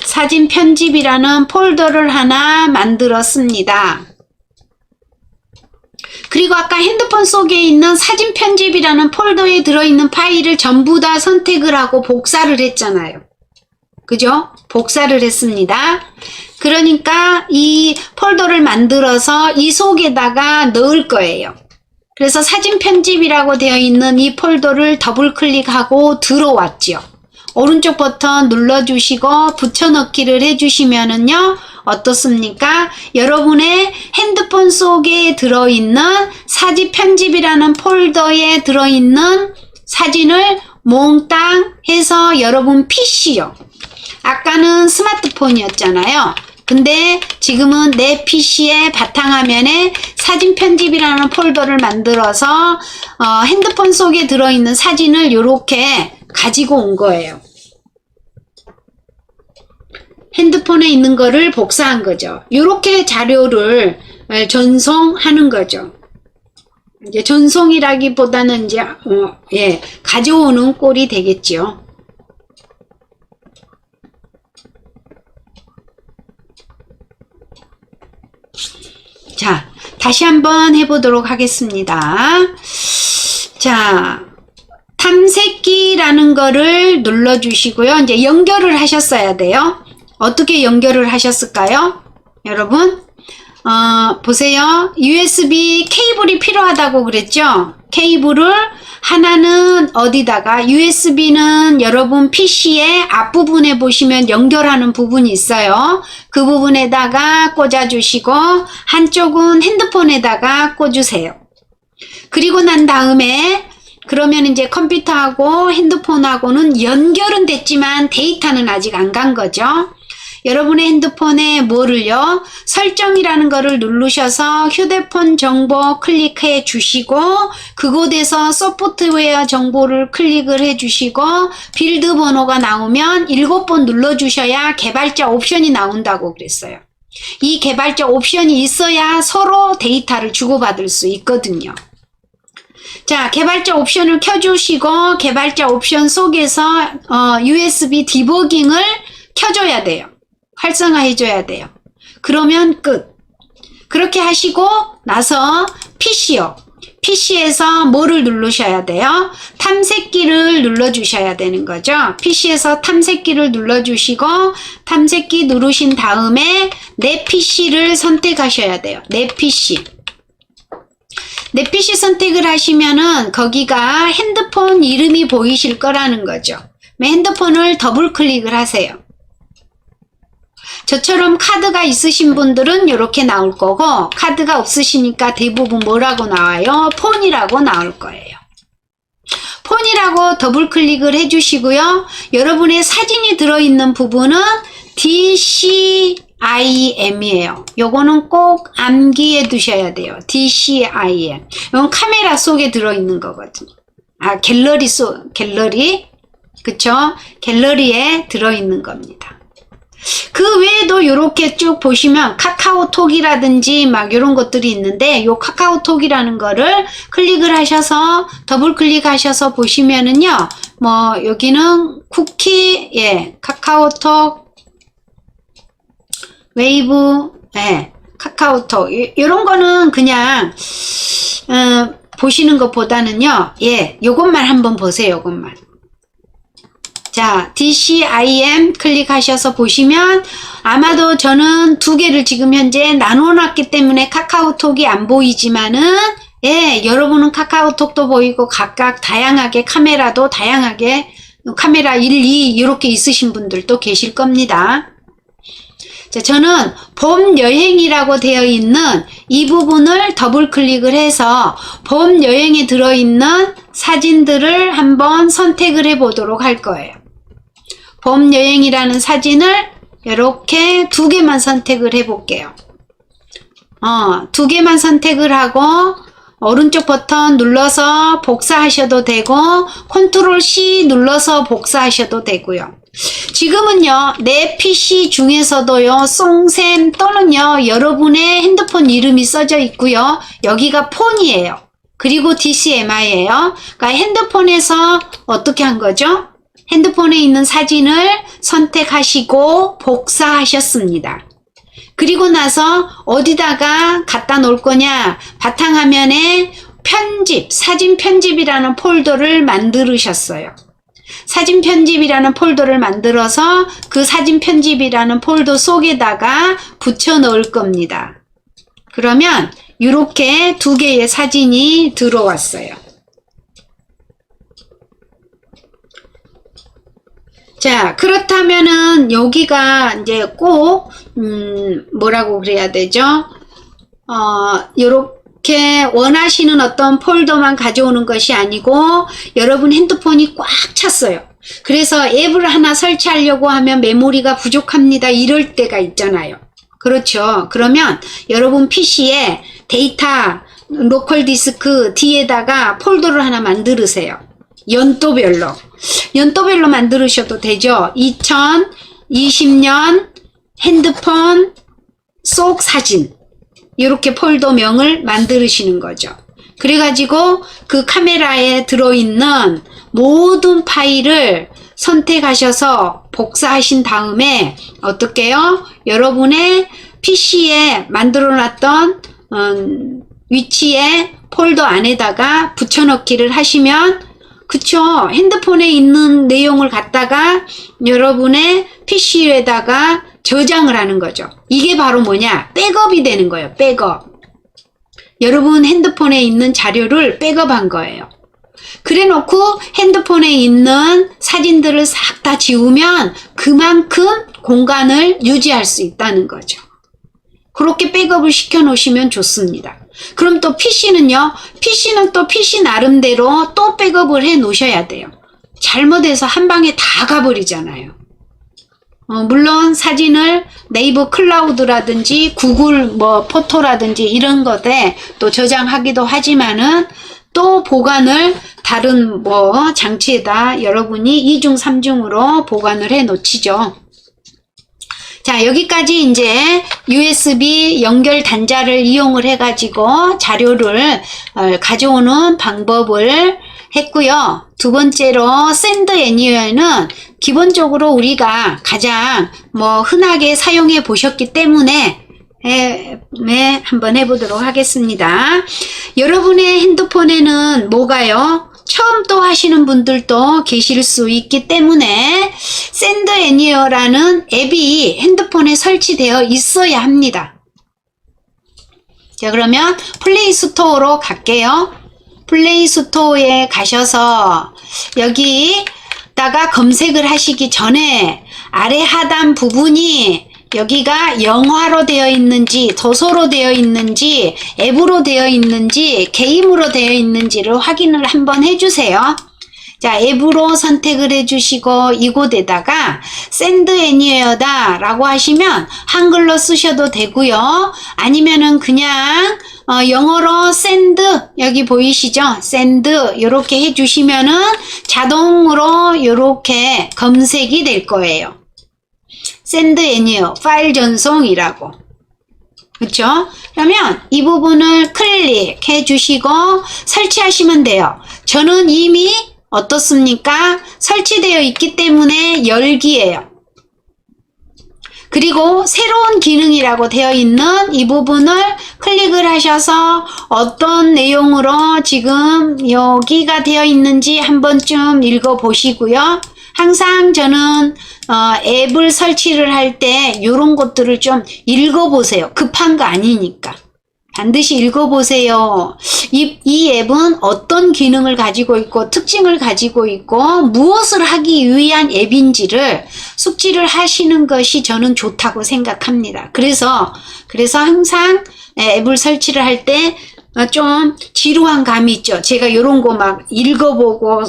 사진 편집이라는 폴더를 하나 만들었습니다. 그리고 아까 핸드폰 속에 있는 사진 편집이라는 폴더에 들어있는 파일을 전부 다 선택을 하고 복사를 했잖아요. 그죠? 복사를 했습니다. 그러니까 이 폴더를 만들어서 이 속에다가 넣을 거예요. 그래서 사진 편집이라고 되어 있는 이 폴더를 더블 클릭하고 들어왔죠. 오른쪽 버튼 눌러주시고 붙여넣기를 해주시면은요, 어떻습니까? 여러분의 핸드폰 속에 들어있는 사진 편집이라는 폴더에 들어있는 사진을 몽땅 해서 여러분 PC요. 아까는 스마트폰이었잖아요. 근데 지금은 내 PC의 바탕화면에 사진 편집이라는 폴더를 만들어서 핸드폰 속에 들어있는 사진을 이렇게 가지고 온 거예요. 핸드폰에 있는 거를 복사한 거죠. 이렇게 자료를 전송하는 거죠. 이제 전송이라기보다는 이제 가져오는 꼴이 되겠죠. 자, 다시 한번 해보도록 하겠습니다. 자, 탐색기라는 거를 눌러주시고요. 이제 연결을 하셨어야 돼요. 어떻게 연결을 하셨을까요? 여러분, 보세요. USB 케이블이 필요하다고 그랬죠? 케이블을 하나는 어디다가, USB는 여러분 PC의 앞부분에 보시면 연결하는 부분이 있어요. 그 부분에다가 꽂아주시고 한쪽은 핸드폰에다가 꽂으세요. 그리고 난 다음에 그러면 이제 컴퓨터하고 핸드폰하고는 연결은 됐지만 데이터는 아직 안 간 거죠. 여러분의 핸드폰에 뭐를요? 설정이라는 거를 누르셔서 휴대폰 정보 클릭해 주시고 그곳에서 소프트웨어 정보를 클릭을 해 주시고 빌드 번호가 나오면 7번 눌러 주셔야 개발자 옵션이 나온다고 그랬어요. 이 개발자 옵션이 있어야 서로 데이터를 주고받을 수 있거든요. 자, 개발자 옵션을 켜주시고 개발자 옵션 속에서 USB 디버깅을 켜줘야 돼요. 활성화해줘야 돼요. 그러면 끝. 그렇게 하시고 나서 PC요. PC에서 뭐를 누르셔야 돼요? 탐색기를 눌러주셔야 되는 거죠. PC에서 탐색기를 눌러주시고 탐색기 누르신 다음에 내 PC를 선택하셔야 돼요. 내 PC. 내 PC 선택을 하시면은 거기가 핸드폰 이름이 보이실 거라는 거죠. 핸드폰을 더블 클릭을 하세요. 저처럼 카드가 있으신 분들은 이렇게 나올 거고 카드가 없으시니까 대부분 뭐라고 나와요? 폰이라고 나올 거예요. 폰이라고 더블 클릭을 해주시고요. 여러분의 사진이 들어있는 부분은 DCIM이에요. 요거는 꼭 암기해 두셔야 돼요. DCIM. 이건 카메라 속에 들어있는 거거든요. 갤러리. 그쵸? 갤러리에 들어있는 겁니다. 그 외에도 이렇게 쭉 보시면 카카오톡이라든지 막 이런 것들이 있는데 요 카카오톡이라는 거를 클릭을 하셔서 더블 클릭하셔서 보시면은요, 뭐 여기는 쿠키, 카카오톡, 웨이브, 카카오톡 이런 거는 그냥 보시는 것보다는요, 요것만 한번 보세요. 요것만. 자, DCIM 클릭하셔서 보시면 아마도 저는 두 개를 지금 현재 나눠놨기 때문에 카카오톡이 안 보이지만은 예, 여러분은 카카오톡도 보이고 각각 다양하게 카메라도 다양하게 카메라 1, 2 이렇게 있으신 분들도 계실 겁니다. 자, 저는 봄 여행이라고 되어 있는 이 부분을 더블 클릭을 해서 봄 여행에 들어있는 사진들을 한번 선택을 해 보도록 할 거예요. 봄 여행이라는 사진을 이렇게 두 개만 선택을 해 볼게요. 두 개만 선택을 하고 오른쪽 버튼 눌러서 복사하셔도 되고 컨트롤 C 눌러서 복사하셔도 되고요. 지금은요 내 PC 중에서도요 송샘 또는요 여러분의 핸드폰 이름이 써져 있고요. 여기가 폰이에요. 그리고 DCMI예요. 그러니까 핸드폰에서 어떻게 한 거죠? 핸드폰에 있는 사진을 선택하시고 복사하셨습니다. 그리고 나서 어디다가 갖다 놓을 거냐? 바탕화면에 편집, 사진 편집이라는 폴더를 만들으셨어요. 사진 편집이라는 폴더를 만들어서 그 사진 편집이라는 폴더 속에다가 붙여 넣을 겁니다. 그러면 이렇게 두 개의 사진이 들어왔어요. 자, 그렇다면은 여기가 이제 꼭 뭐라고 그래야 되죠? 요렇게 원하시는 어떤 폴더만 가져오는 것이 아니고 여러분 핸드폰이 꽉 찼어요. 그래서 앱을 하나 설치하려고 하면 메모리가 부족합니다. 이럴 때가 있잖아요. 그렇죠. 그러면 여러분 PC에 데이터 로컬 디스크 D에다가 폴더를 하나 만들으세요. 연도별로 만들으셔도 되죠. 2020년 핸드폰 속 사진 이렇게 폴더명을 만드시는 거죠. 그래가지고 그 카메라에 들어있는 모든 파일을 선택하셔서 복사하신 다음에 어떻게 해요? 여러분의 PC에 만들어놨던 위치에 폴더 안에다가 붙여넣기를 하시면 그쵸. 핸드폰에 있는 내용을 갖다가 여러분의 PC에다가 저장을 하는 거죠. 이게 바로 뭐냐? 백업이 되는 거예요. 백업. 여러분 핸드폰에 있는 자료를 백업한 거예요. 그래 놓고 핸드폰에 있는 사진들을 싹 다 지우면 그만큼 공간을 유지할 수 있다는 거죠. 그렇게 백업을 시켜 놓으시면 좋습니다. 그럼 또 PC는요? PC는 또 PC 나름대로 또 백업을 해 놓으셔야 돼요. 잘못해서 한 방에 다 가버리잖아요. 물론 사진을 네이버 클라우드라든지 구글 뭐 포토라든지 이런 것에 또 저장하기도 하지만은 또 보관을 다른 뭐 장치에다 여러분이 2중 3중으로 보관을 해 놓치죠. 자, 여기까지 이제 USB 연결 단자를 이용을 해가지고 자료를 가져오는 방법을 했고요. 두 번째로 샌드 애니어는 기본적으로 우리가 가장 뭐 흔하게 사용해 보셨기 때문에 한번 해보도록 하겠습니다. 여러분의 핸드폰에는 뭐가요? 처음 또 하시는 분들도 계실 수 있기 때문에 샌드 애니어라는 앱이 핸드폰에 설치되어 있어야 합니다. 자, 그러면 플레이 스토어로 갈게요. 플레이 스토어에 가셔서 여기다가 검색을 하시기 전에 아래 하단 부분이 여기가 영화로 되어 있는지 도서로 되어 있는지 앱으로 되어 있는지 게임으로 되어 있는지를 확인을 한번 해주세요. 자, 앱으로 선택을 해주시고 이곳에다가 샌드 애니어다 라고 하시면 한글로 쓰셔도 되고요. 아니면은 그냥 영어로 샌드 여기 보이시죠? 샌드 이렇게 해주시면은 자동으로 이렇게 검색이 될 거예요. 샌드 애니어 파일 전송이라고. 그렇죠? 그러면 이 부분을 클릭해 주시고 설치하시면 돼요. 저는 이미 어떻습니까? 설치되어 있기 때문에 열기예요. 그리고 새로운 기능이라고 되어 있는 이 부분을 클릭을 하셔서 어떤 내용으로 지금 여기가 되어 있는지 한 번쯤 읽어 보시고요. 항상 저는 앱을 설치를 할 때 이런 것들을 좀 읽어보세요. 급한 거 아니니까. 반드시 읽어보세요. 이 앱은 어떤 기능을 가지고 있고 특징을 가지고 있고 무엇을 하기 위한 앱인지를 숙지를 하시는 것이 저는 좋다고 생각합니다. 그래서 항상 앱을 설치를 할 때 좀 지루한 감이 있죠. 제가 이런 거 막 읽어보고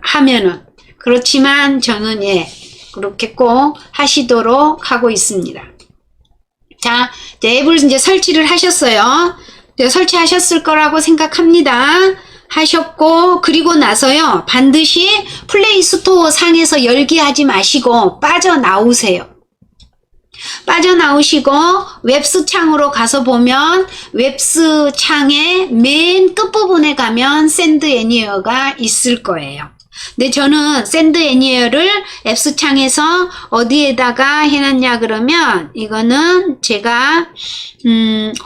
하면은. 그렇지만 저는 그렇게 꼭 하시도록 하고 있습니다. 자, 앱을 이제 설치를 하셨어요. 설치하셨을 거라고 생각합니다. 하셨고, 그리고 나서요, 반드시 플레이 스토어 상에서 열기하지 마시고 빠져나오세요. 빠져나오시고 웹스 창으로 가서 보면 웹스 창의 맨 끝부분에 가면 샌드 애니어가 있을 거예요. 근데 저는 샌드 애니어를 앱스 창에서 어디에다가 해놨냐 그러면 이거는 제가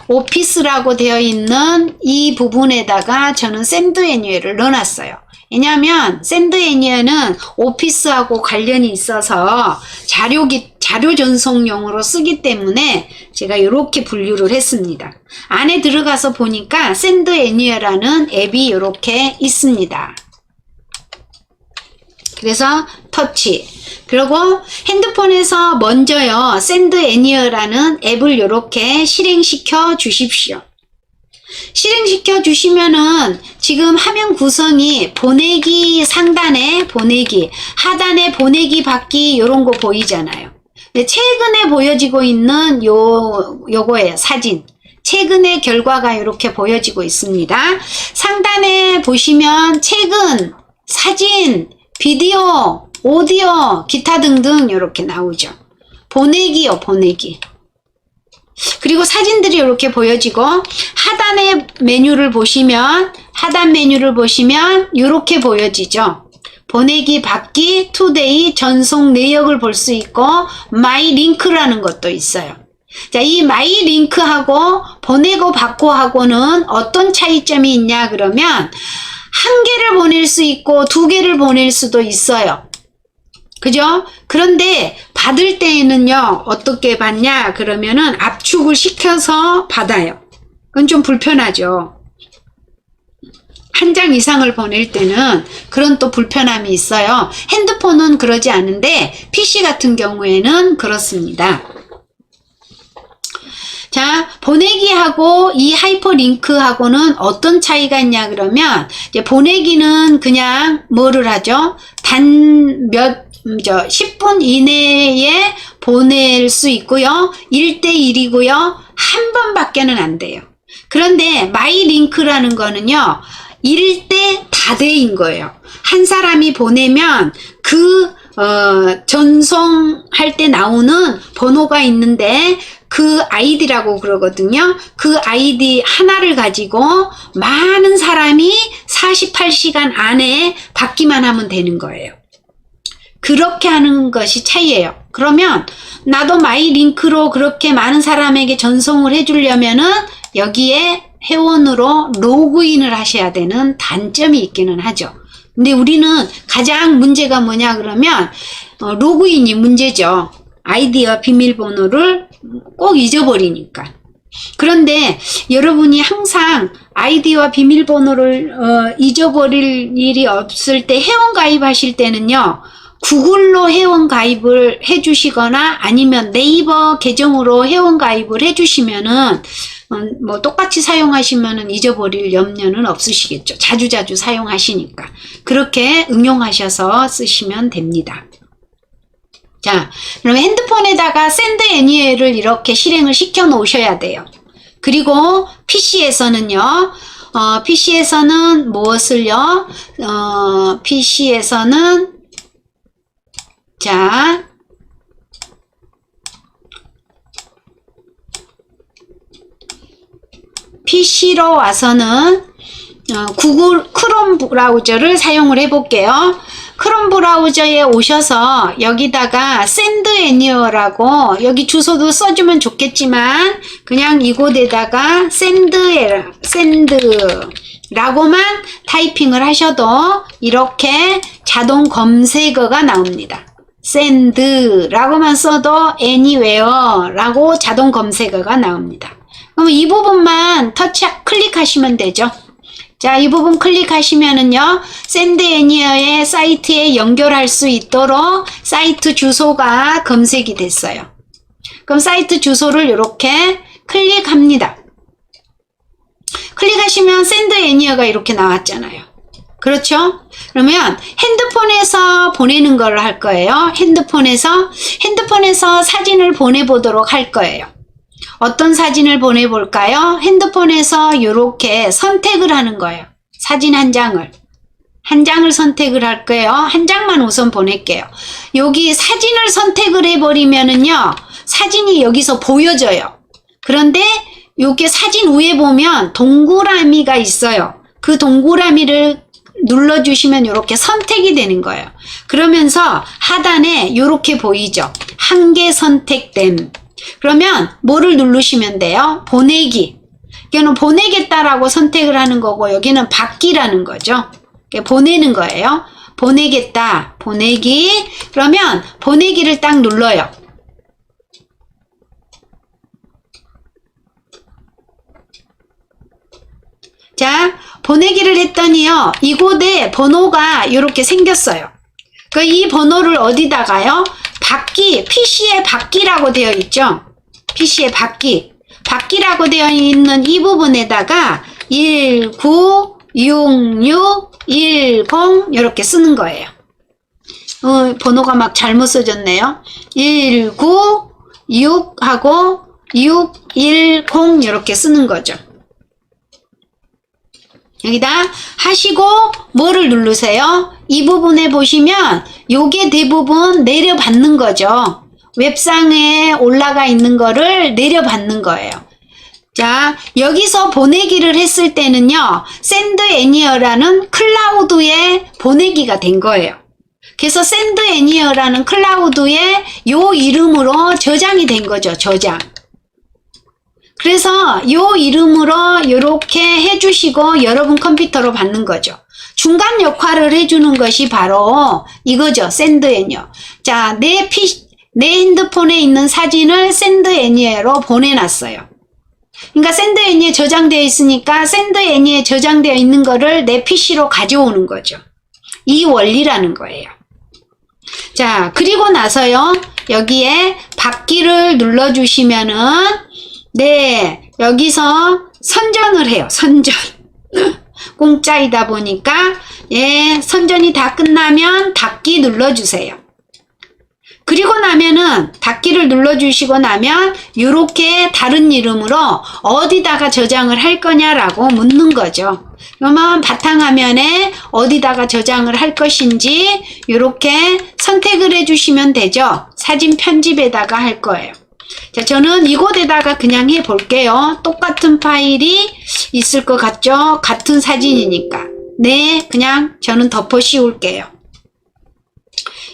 오피스라고 되어 있는 이 부분에다가 저는 샌드 애니어를 넣어놨어요. 왜냐하면 샌드 애니어는 오피스하고 관련이 있어서 자료 전송용으로 쓰기 때문에 제가 이렇게 분류를 했습니다. 안에 들어가서 보니까 샌드 애니어라는 앱이 이렇게 있습니다. 그래서 터치. 그리고 핸드폰에서 먼저요, 샌드 애니어라는 앱을 이렇게 실행시켜 주십시오. 실행시켜 주시면은 지금 화면 구성이 보내기 상단에 보내기, 하단에 보내기 받기 이런 거 보이잖아요. 최근에 보여지고 있는 요거예요. 사진. 최근의 결과가 이렇게 보여지고 있습니다. 상단에 보시면 최근, 사진, 비디오, 오디오, 기타 등등 이렇게 나오죠. 보내기요, 보내기. 그리고 사진들이 이렇게 보여지고 하단 메뉴를 보시면 이렇게 보여지죠. 보내기, 받기, 투데이, 전송 내역을 볼 수 있고 마이 링크라는 것도 있어요. 자, 이 마이 링크하고 보내고 받고 하고는 어떤 차이점이 있냐 그러면 한 개를 보낼 수 있고 두 개를 보낼 수도 있어요. 그죠? 그런데 받을 때에는요, 어떻게 받냐 그러면은 압축을 시켜서 받아요. 그건 좀 불편하죠. 한 장 이상을 보낼 때는 그런 또 불편함이 있어요. 핸드폰은 그러지 않은데 PC 같은 경우에는 그렇습니다. 자, 보내기하고 이 하이퍼링크하고는 어떤 차이가 있냐 그러면 이제 보내기는 그냥 뭐를 하죠? 10분 이내에 보낼 수 있고요. 1대1이고요. 한 번밖에는 안 돼요. 그런데 마이 링크라는 거는요. 1대 다대인 거예요. 한 사람이 보내면 전송할 때 나오는 번호가 있는데 그 아이디라고 그러거든요. 그 아이디 하나를 가지고 많은 사람이 48시간 안에 받기만 하면 되는 거예요. 그렇게 하는 것이 차이예요. 그러면 나도 마이 링크로 그렇게 많은 사람에게 전송을 해주려면은 여기에 회원으로 로그인을 하셔야 되는 단점이 있기는 하죠. 근데 우리는 가장 문제가 뭐냐 그러면 로그인이 문제죠. 아이디와 비밀번호를 꼭 잊어버리니까. 그런데 여러분이 항상 아이디와 비밀번호를 잊어버릴 일이 없을 때 회원 가입하실 때는요. 구글로 회원 가입을 해주시거나 아니면 네이버 계정으로 회원 가입을 해주시면은 뭐 똑같이 사용하시면은 잊어버릴 염려는 없으시겠죠. 자주자주 사용하시니까. 그렇게 응용하셔서 쓰시면 됩니다. 자, 그럼 핸드폰에다가 샌드 애니어를 이렇게 실행을 시켜 놓으셔야 돼요. 그리고 PC에서는요, PC에서는 무엇을요? PC에서는 자, PC로 와서는 구글 크롬 브라우저를 사용을 해 볼게요. 크롬 브라우저에 오셔서 여기다가 샌드 애니어라고 여기 주소도 써주면 좋겠지만 그냥 이곳에다가 샌드라고만 타이핑을 하셔도 이렇게 자동 검색어가 나옵니다. send라고만 써도 anywhere라고 자동 검색어가 나옵니다. 그럼 이 부분만 클릭하시면 되죠. 자, 이 부분 클릭하시면은요, send anywhere의 사이트에 연결할 수 있도록 사이트 주소가 검색이 됐어요. 그럼 사이트 주소를 이렇게 클릭합니다. 클릭하시면 send anywhere가 이렇게 나왔잖아요. 그렇죠? 그러면 핸드폰에서 보내는 걸 할 거예요. 핸드폰에서 사진을 보내보도록 할 거예요. 어떤 사진을 보내볼까요? 핸드폰에서 이렇게 선택을 하는 거예요. 사진 한 장을 선택을 할 거예요. 한 장만 우선 보낼게요. 여기 사진을 선택을 해버리면은요, 사진이 여기서 보여져요. 그런데 여기 사진 위에 보면 동그라미가 있어요. 그 동그라미를 눌러주시면 이렇게 선택이 되는 거예요. 그러면서 하단에 이렇게 보이죠? 한 개 선택됨. 그러면 뭐를 누르시면 돼요? 보내기. 이거는 보내겠다라고 선택을 하는 거고, 여기는 받기라는 거죠. 보내는 거예요. 보내겠다, 보내기. 그러면 보내기를 딱 눌러요. 자, 보내기를 했더니요, 이곳에 번호가 이렇게 생겼어요. 이 번호를 어디다가요? 받기, PC에 받기라고 되어 있죠. PC에 받기라고 되어 있는 이 부분에다가 196610 이렇게 쓰는 거예요. 번호가 막 잘못 써졌네요. 196하고 610 이렇게 쓰는 거죠. 여기다 하시고 뭐를 누르세요? 이 부분에 보시면 요게 대부분 내려받는 거죠. 웹상에 올라가 있는 거를 내려받는 거예요. 자, 여기서 보내기를 했을 때는요, send anywhere라는 클라우드에 보내기가 된 거예요. 그래서 send anywhere라는 클라우드에 요 이름으로 저장이 된 거죠. 저장. 그래서 요 이름으로 이렇게 해주시고 여러분 컴퓨터로 받는 거죠. 중간 역할을 해주는 것이 바로 이거죠. send anywhere. 자, 내 핸드폰에 있는 사진을 send anywhere로 보내놨어요. 그러니까 send anywhere 저장되어 있으니까 send anywhere 저장되어 있는 거를 내 PC로 가져오는 거죠. 이 원리라는 거예요. 자, 그리고 나서요, 여기에 받기를 눌러주시면은, 네, 여기서 선전을 해요. 선전. 공짜이다 보니까, 예, 선전이 다 끝나면 닫기 눌러주세요. 그리고 나면은 닫기를 눌러주시고 나면 이렇게 다른 이름으로 어디다가 저장을 할 거냐라고 묻는 거죠. 그러면 바탕화면에 어디다가 저장을 할 것인지 이렇게 선택을 해주시면 되죠. 사진 편집에다가 할 거예요. 자, 저는 이곳에다가 그냥 해 볼게요. 똑같은 파일이 있을 것 같죠? 같은 사진이니까. 네, 그냥 저는 덮어 씌울게요.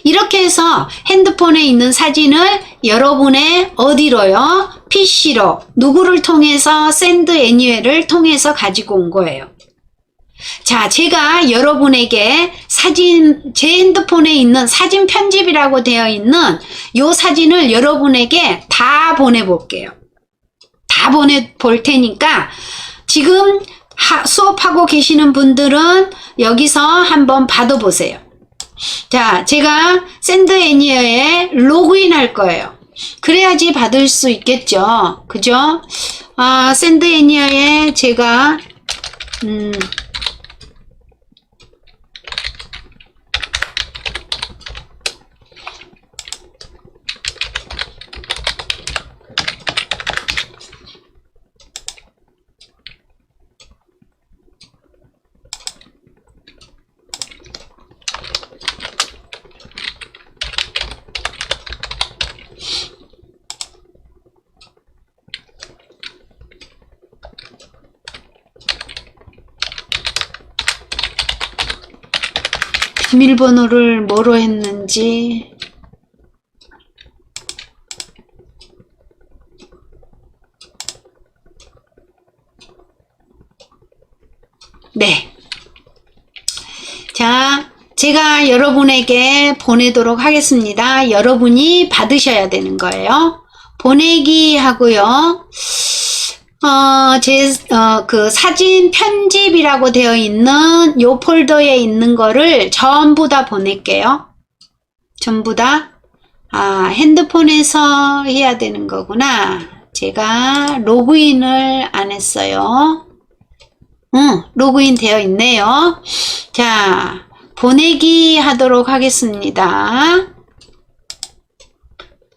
이렇게 해서 핸드폰에 있는 사진을 여러분의 어디로요? PC로 누구를 통해서 send anywhere를 통해서 가지고 온 거예요. 자, 제가 여러분에게 제 핸드폰에 있는 사진 편집이라고 되어 있는 요 사진을 여러분에게 다 보내볼게요. 다 보내볼 테니까 지금 수업하고 계시는 분들은 여기서 한번 받아보세요. 자, 제가 send anywhere에 로그인 할 거예요. 그래야지 받을 수 있겠죠. 그죠? send anywhere에 제가 비밀번호를 뭐로 했는지 네. 자, 제가 여러분에게 보내도록 하겠습니다. 여러분이 받으셔야 되는 거예요. 보내기 하고요. 그 사진 편집이라고 되어 있는 요 폴더에 있는 거를 전부 다 보낼게요. 전부 다. 핸드폰에서 해야 되는 거구나. 제가 로그인을 안 했어요. 로그인 되어 있네요. 자, 보내기 하도록 하겠습니다.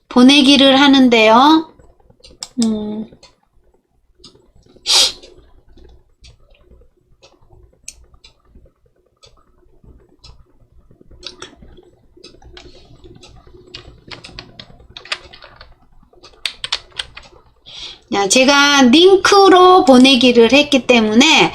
보내기를 하는데요. 제가 링크로 보내기를 했기 때문에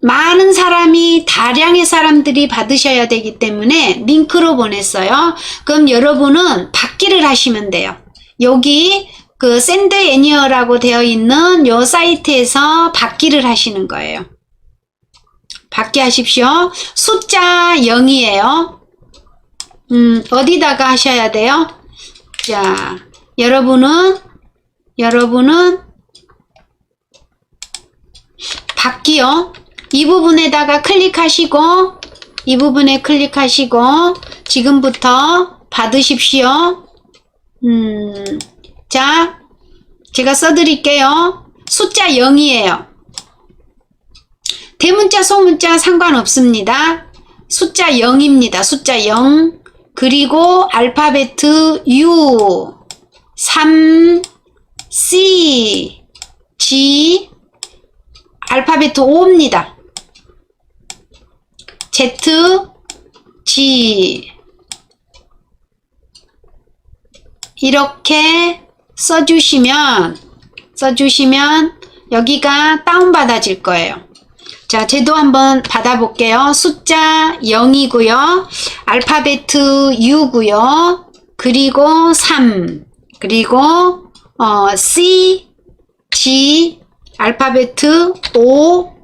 많은 사람이, 다량의 사람들이 받으셔야 되기 때문에 링크로 보냈어요. 그럼 여러분은 받기를 하시면 돼요. 여기 그 샌드 애니어라고 되어 있는 요 사이트에서 받기를 하시는 거예요. 받기 하십시오. 숫자 0이에요. 어디다가 하셔야 돼요? 자, 여러분은 받기요. 이 부분에다가 클릭하시고, 이 부분에 클릭하시고, 지금부터 받으십시오. 자, 제가 써드릴게요. 숫자 0이에요. 대문자, 소문자 상관없습니다. 숫자 0입니다. 숫자 0. 그리고 알파벳 U, 3, C, G, 알파벳 5입니다. Z, G. 이렇게 써주시면 여기가 다운받아질 거예요. 자, 쟤도 한번 받아볼게요. 숫자 0이고요. 알파벳 U고요. 그리고 3. 그리고 C, G, 알파벳 O,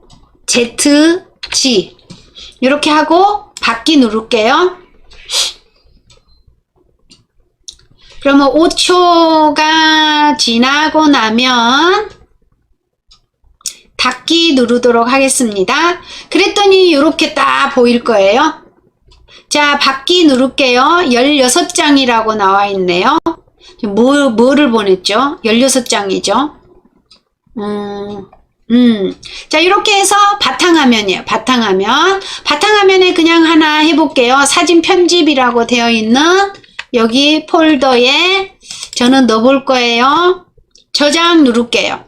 Z, G. 이렇게 하고 받기 누를게요. 그러면 5초가 지나고 나면 닫기 누르도록 하겠습니다. 그랬더니 이렇게 딱 보일 거예요. 자, 받기 누를게요. 16장이라고 나와 있네요. 뭐를 보냈죠? 16장이죠. 자, 이렇게 해서 바탕화면이에요. 바탕화면에 그냥 하나 해볼게요. 사진 편집이라고 되어 있는 여기 폴더에 저는 넣어볼 거예요. 저장 누를게요.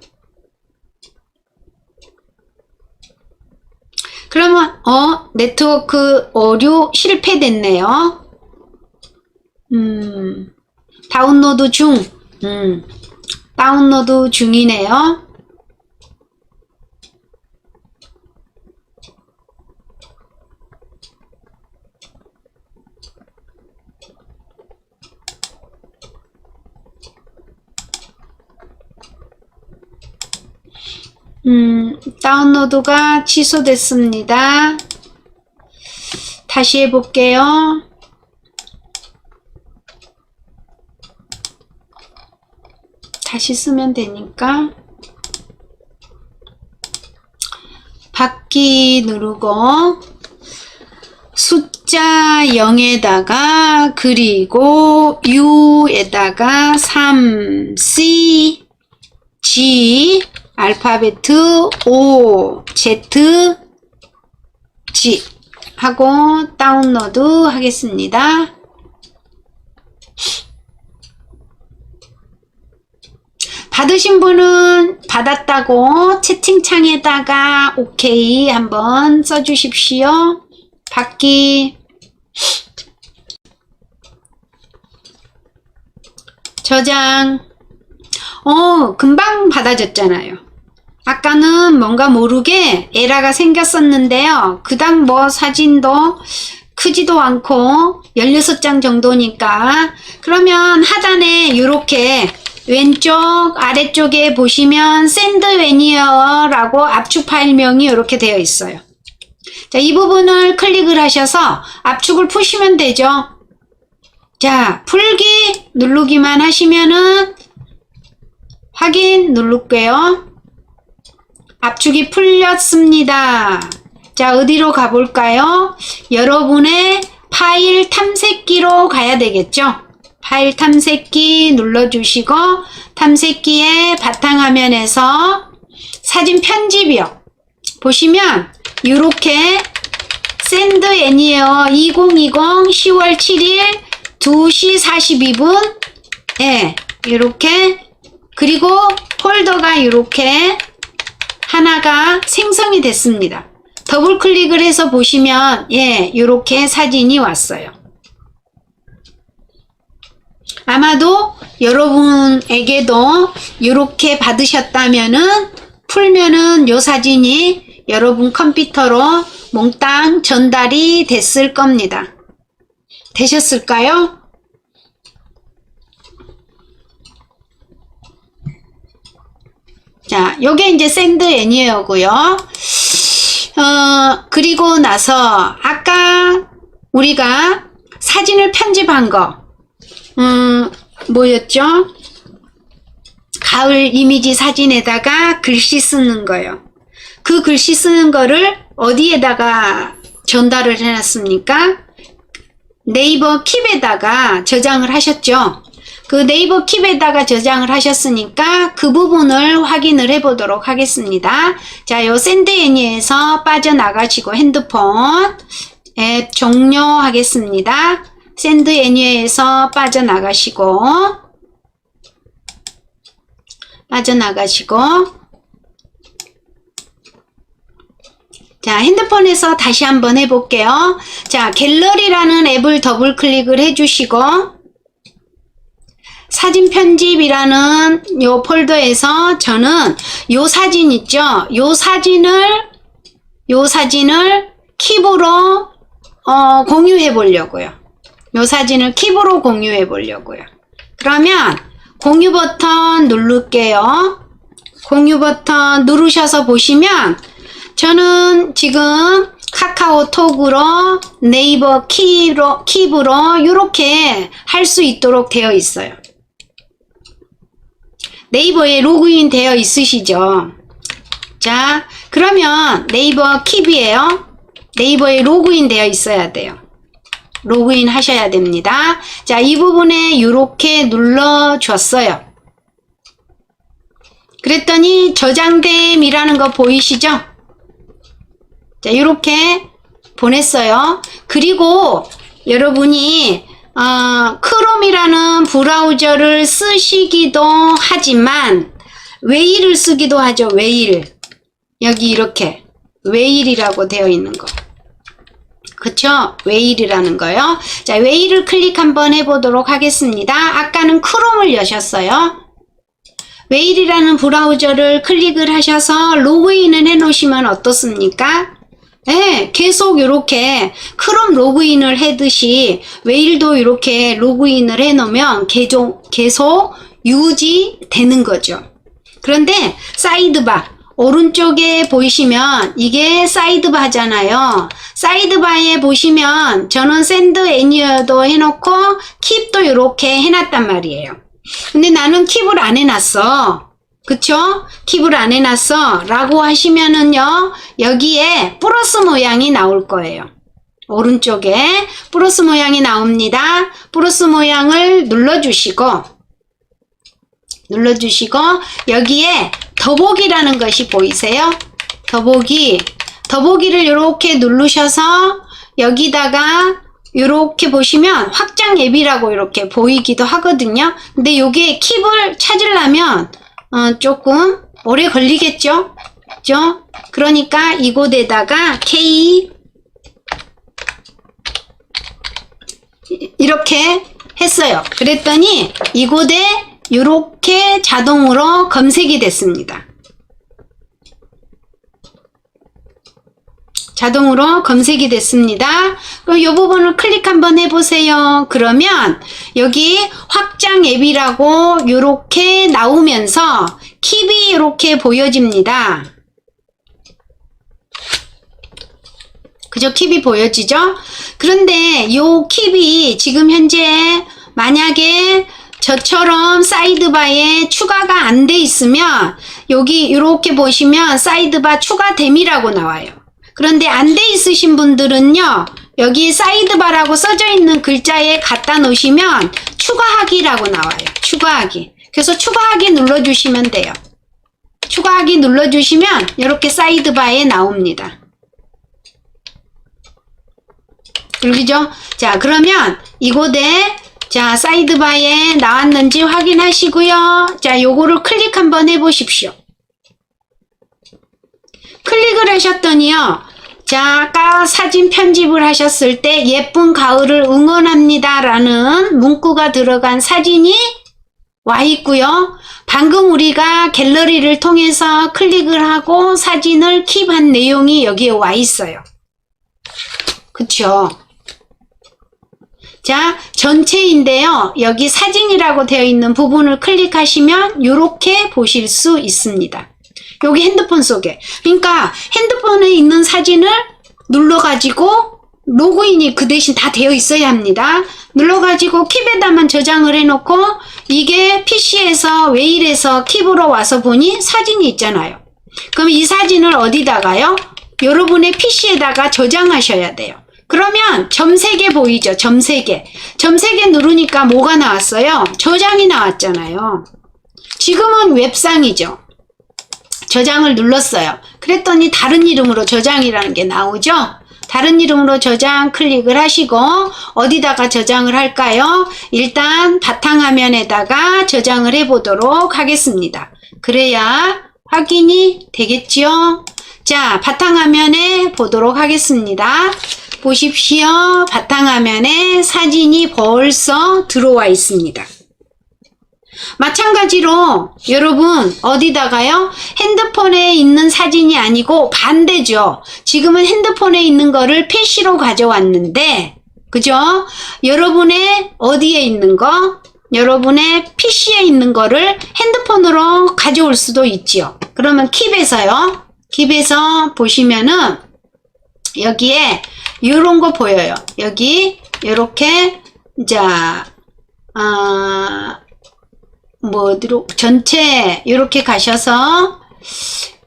그러면 네트워크 오류 실패됐네요. 다운로드 중. 다운로드 중이네요. 다운로드가 취소됐습니다. 다시 해볼게요. 다시 쓰면 되니까 받기 누르고 숫자 0에다가 그리고 U에다가 3, C, G, 알파벳 O, Z, G 하고 다운로드 하겠습니다. 받으신 분은 받았다고 채팅창에다가 OK 한번 써주십시오. 받기 저장. 금방 받아졌잖아요. 아까는 뭔가 모르게 에러가 생겼었는데요. 그닥 뭐 사진도 크지도 않고 16장 정도니까. 그러면 하단에 이렇게 왼쪽 아래쪽에 보시면 샌드 애니어라고 압축 파일명이 이렇게 되어 있어요. 자, 이 부분을 클릭을 하셔서 압축을 푸시면 되죠. 자, 풀기 누르기만 하시면은 확인 누를게요. 압축이 풀렸습니다. 자, 어디로 가볼까요? 여러분의 파일 탐색기로 가야 되겠죠? 파일 탐색기 눌러주시고 탐색기의 바탕화면에서 사진 편집이요. 보시면 이렇게 샌드 애니어 2020 10월 7일 2시 42분 예, 이렇게 그리고 폴더가 이렇게 하나가 생성이 됐습니다. 더블 클릭을 해서 보시면 예, 이렇게 사진이 왔어요. 아마도 여러분에게도 이렇게 받으셨다면은 풀면은 요 사진이 여러분 컴퓨터로 몽땅 전달이 됐을 겁니다. 되셨을까요? 자, 요게 이제 샌드 애니어고요. 그리고 나서 아까 우리가 사진을 편집한 거 뭐였죠? 가을 이미지 사진에다가 글씨 쓰는 거요. 그 글씨 쓰는 거를 어디에다가 전달을 해놨습니까? 네이버 킵에다가 저장을 하셨죠. 그 네이버 킵에다가 저장을 하셨으니까 그 부분을 확인을 해 보도록 하겠습니다. 자, 요 샌드 애니에서 빠져나가시고 핸드폰 앱 종료하겠습니다. 샌드 애니에서 빠져나가시고 자, 핸드폰에서 다시 한번 해볼게요. 자, 갤러리라는 앱을 더블 클릭을 해주시고 사진 편집이라는 요 폴더에서 저는 요 사진 있죠? 요 사진을 킵으로 공유해 보려고요. 요 사진을 킵으로 공유해 보려고요. 그러면 공유 버튼 누를게요. 공유 버튼 누르셔서 보시면 저는 지금 카카오톡으로 네이버 킵으로 이렇게 할 수 있도록 되어 있어요. 네이버에 로그인 되어 있으시죠? 자, 그러면 네이버 킵이에요. 네이버에 로그인 되어 있어야 돼요. 로그인 하셔야 됩니다. 자, 이 부분에 이렇게 눌러줬어요. 그랬더니 저장됨이라는 거 보이시죠? 자, 이렇게 보냈어요. 그리고 여러분이 크롬이라는 브라우저를 쓰시기도 하지만 웨일을 쓰기도 하죠. 웨일. 여기 이렇게 웨일이라고 되어 있는 거. 그쵸? 웨일이라는 거요. 자, 웨일을 클릭 한번 해보도록 하겠습니다. 아까는 크롬을 여셨어요. 웨일이라는 브라우저를 클릭을 하셔서 로그인을 해 놓으시면 어떻습니까? 네, 계속 이렇게 크롬 로그인을 하듯이 웨일도 이렇게 로그인을 해 놓으면 계속 유지되는 거죠. 그런데 사이드바 오른쪽에 보이시면 이게 사이드바잖아요. 사이드바에 보시면 저는 샌드 애니어도 해놓고 킵도 이렇게 해놨단 말이에요. 근데 나는 킵을 안 해놨어. 그쵸? 킵을 안 해놨어 라고 하시면은요, 여기에 플러스 모양이 나올 거예요. 오른쪽에 플러스 모양이 나옵니다. 플러스 모양을 눌러주시고 여기에 더보기라는 것이 보이세요? 더보기를 이렇게 누르셔서 여기다가 이렇게 보시면 확장 앱이라고 이렇게 보이기도 하거든요. 근데 요게 킵을 찾으려면 조금 오래 걸리겠죠? 그죠? 그러니까 이곳에다가 K 이렇게 했어요. 그랬더니 이곳에 이렇게 자동으로 검색이 됐습니다. 자동으로 검색이 됐습니다. 그럼 이 부분을 클릭 한번 해보세요. 그러면 여기 확장 앱이라고 이렇게 나오면서 킵이 이렇게 보여집니다. 그죠? 킵이 보여지죠? 그런데 요 킵이 지금 현재 만약에 저처럼 사이드바에 추가가 안 돼 있으면 여기 이렇게 보시면 사이드바 추가됨이라고 나와요. 그런데 안 돼 있으신 분들은요, 여기 사이드바라고 써져 있는 글자에 갖다 놓으시면 추가하기라고 나와요. 추가하기. 그래서 추가하기 눌러주시면 돼요. 추가하기 눌러주시면 이렇게 사이드바에 나옵니다. 그죠? 자, 그러면 이곳에 자, 사이드바에 나왔는지 확인하시고요. 자, 요거를 클릭 한번 해보십시오. 클릭을 하셨더니요. 자, 아까 사진 편집을 하셨을 때 예쁜 가을을 응원합니다 라는 문구가 들어간 사진이 와 있고요. 방금 우리가 갤러리를 통해서 클릭을 하고 사진을 킵한 내용이 여기에 와 있어요. 그쵸? 자, 전체인데요. 여기 사진이라고 되어 있는 부분을 클릭하시면 이렇게 보실 수 있습니다. 여기 핸드폰 속에. 그러니까 핸드폰에 있는 사진을 눌러가지고 로그인이 그 대신 다 되어 있어야 합니다. 눌러가지고 킵에다만 저장을 해놓고 이게 PC에서 웨일에서 킵으로 와서 보니 사진이 있잖아요. 그럼 이 사진을 어디다가요? 여러분의 PC에다가 저장하셔야 돼요. 그러면 점 3개 보이죠? 점 3개. 점 3개 누르니까 뭐가 나왔어요? 저장이 나왔잖아요. 지금은 웹상이죠. 저장을 눌렀어요. 그랬더니 다른 이름으로 저장이라는 게 나오죠? 다른 이름으로 저장 클릭을 하시고 어디다가 저장을 할까요? 일단 바탕화면에다가 저장을 해보도록 하겠습니다. 그래야 확인이 되겠지요? 자, 바탕화면에 보도록 하겠습니다. 보십시오. 바탕화면에 사진이 벌써 들어와 있습니다. 마찬가지로 여러분 어디다가요? 핸드폰에 있는 사진이 아니고 반대죠. 지금은 핸드폰에 있는 거를 PC로 가져왔는데 그죠? 여러분의 어디에 있는 거? 여러분의 PC에 있는 거를 핸드폰으로 가져올 수도 있지요. 그러면 킵에서요. 킵에서 보시면은 여기에 이런 거 보여요. 여기 이렇게 자 뭐 어디로 전체 이렇게 가셔서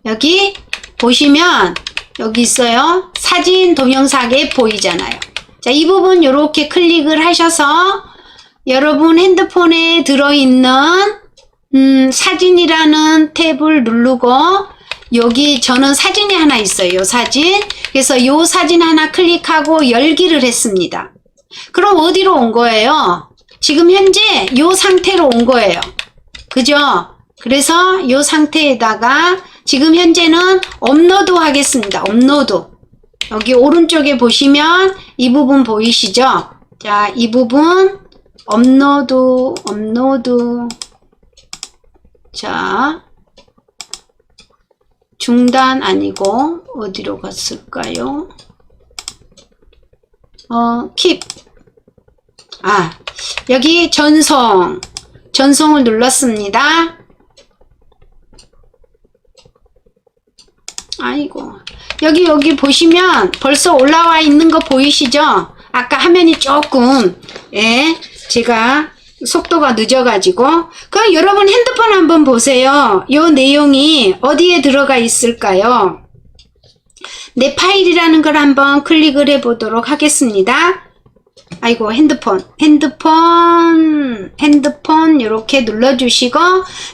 여기 보시면 여기 있어요. 사진 동영상 앱 보이잖아요. 자, 이 부분 이렇게 클릭을 하셔서 여러분 핸드폰에 들어있는 사진이라는 탭을 누르고 여기 저는 사진이 하나 있어요. 요 사진. 그래서 요 사진 하나 클릭하고 열기를 했습니다. 그럼 어디로 온 거예요? 지금 현재 요 상태로 온 거예요. 그죠? 그래서 요 상태에다가 지금 현재는 업로드 하겠습니다. 업로드. 여기 오른쪽에 보시면 이 부분 보이시죠? 자, 이 부분 업로드. 자, 중단 아니고 어디로 갔을까요? 킵. 아, 여기 전송을 눌렀습니다. 아이고, 여기 보시면 벌써 올라와 있는 거 보이시죠? 아까 화면이 조금 제가 속도가 늦어가지고. 그럼 여러분 핸드폰 한번 보세요. 요 내용이 어디에 들어가 있을까요? 내 파일이라는 걸 한번 클릭을 해 보도록 하겠습니다. 아이고, 핸드폰 이렇게 눌러주시고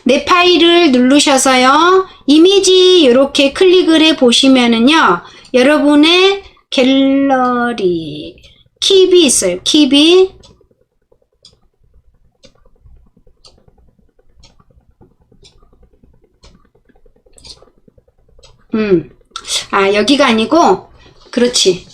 내 파일을 누르셔서요. 이미지 이렇게 클릭을 해 보시면은요. 여러분의 갤러리 킵이 있어요. 킵이 여기가 아니고 그렇지.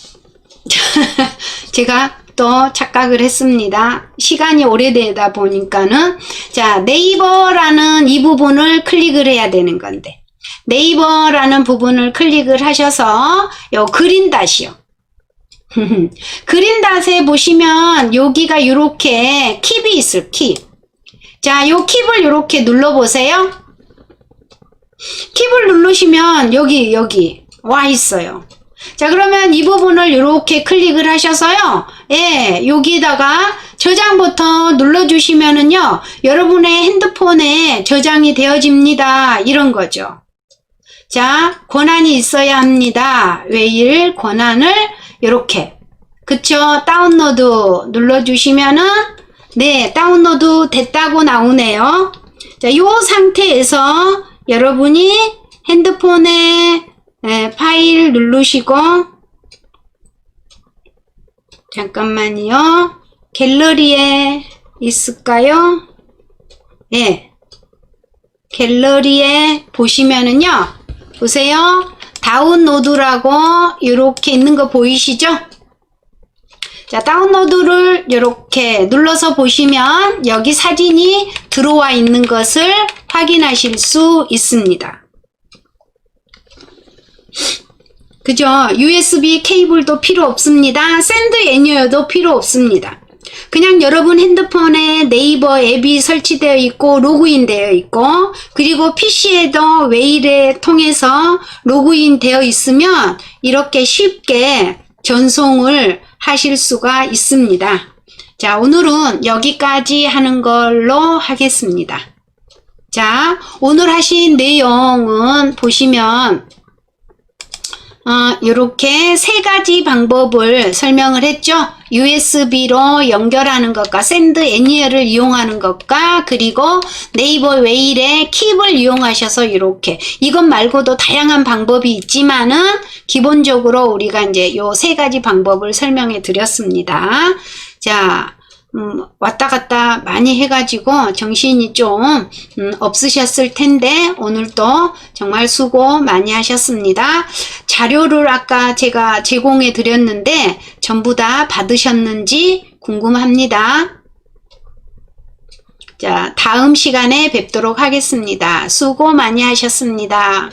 제가 또 착각을 했습니다. 시간이 오래되다 보니까는 자, 네이버라는 이 부분을 클릭을 해야 되는 건데 네이버라는 부분을 클릭을 하셔서 요 그린닷이요. 그린닷에 보시면 여기가 요렇게 킵이 있을 킵. 자, 요 킵을 요렇게 눌러 보세요. 킵을 누르시면 여기 와 있어요. 자, 그러면 이 부분을 이렇게 클릭을 하셔서요. 예, 여기다가 저장 버튼 눌러주시면은요, 여러분의 핸드폰에 저장이 되어집니다. 이런 거죠. 자, 권한이 있어야 합니다. 웨일 권한을 이렇게. 그쵸? 다운로드 눌러주시면은, 네, 다운로드 됐다고 나오네요. 자, 요 상태에서 여러분이 핸드폰에 파일 누르시고, 잠깐만요. 갤러리에 있을까요? 예. 갤러리에 보시면은요, 보세요. 다운로드라고 이렇게 있는 거 보이시죠? 자, 다운로드를 이렇게 눌러서 보시면 여기 사진이 들어와 있는 것을 확인하실 수 있습니다. 그죠? USB 케이블도 필요 없습니다. 샌드 애니어도 필요 없습니다. 그냥 여러분 핸드폰에 네이버 앱이 설치되어 있고 로그인 되어 있고, 그리고 PC에도 웨일에 통해서 로그인 되어 있으면 이렇게 쉽게 전송을 하실 수가 있습니다. 자, 오늘은 여기까지 하는 걸로 하겠습니다. 자, 오늘 하신 내용은 보시면 이렇게 세 가지 방법을 설명을 했죠. USB로 연결하는 것과 샌드 애니어를 이용하는 것과, 그리고 네이버 웨일의 킵을 이용하셔서 이렇게, 이것 말고도 다양한 방법이 있지만은 기본적으로 우리가 이제 요 세 가지 방법을 설명해 드렸습니다. 자, 왔다 갔다 많이 해가지고 정신이 좀 없으셨을 텐데 오늘도 정말 수고 많이 하셨습니다. 자료를 아까 제가 제공해 드렸는데 전부 다 받으셨는지 궁금합니다. 자, 다음 시간에 뵙도록 하겠습니다. 수고 많이 하셨습니다.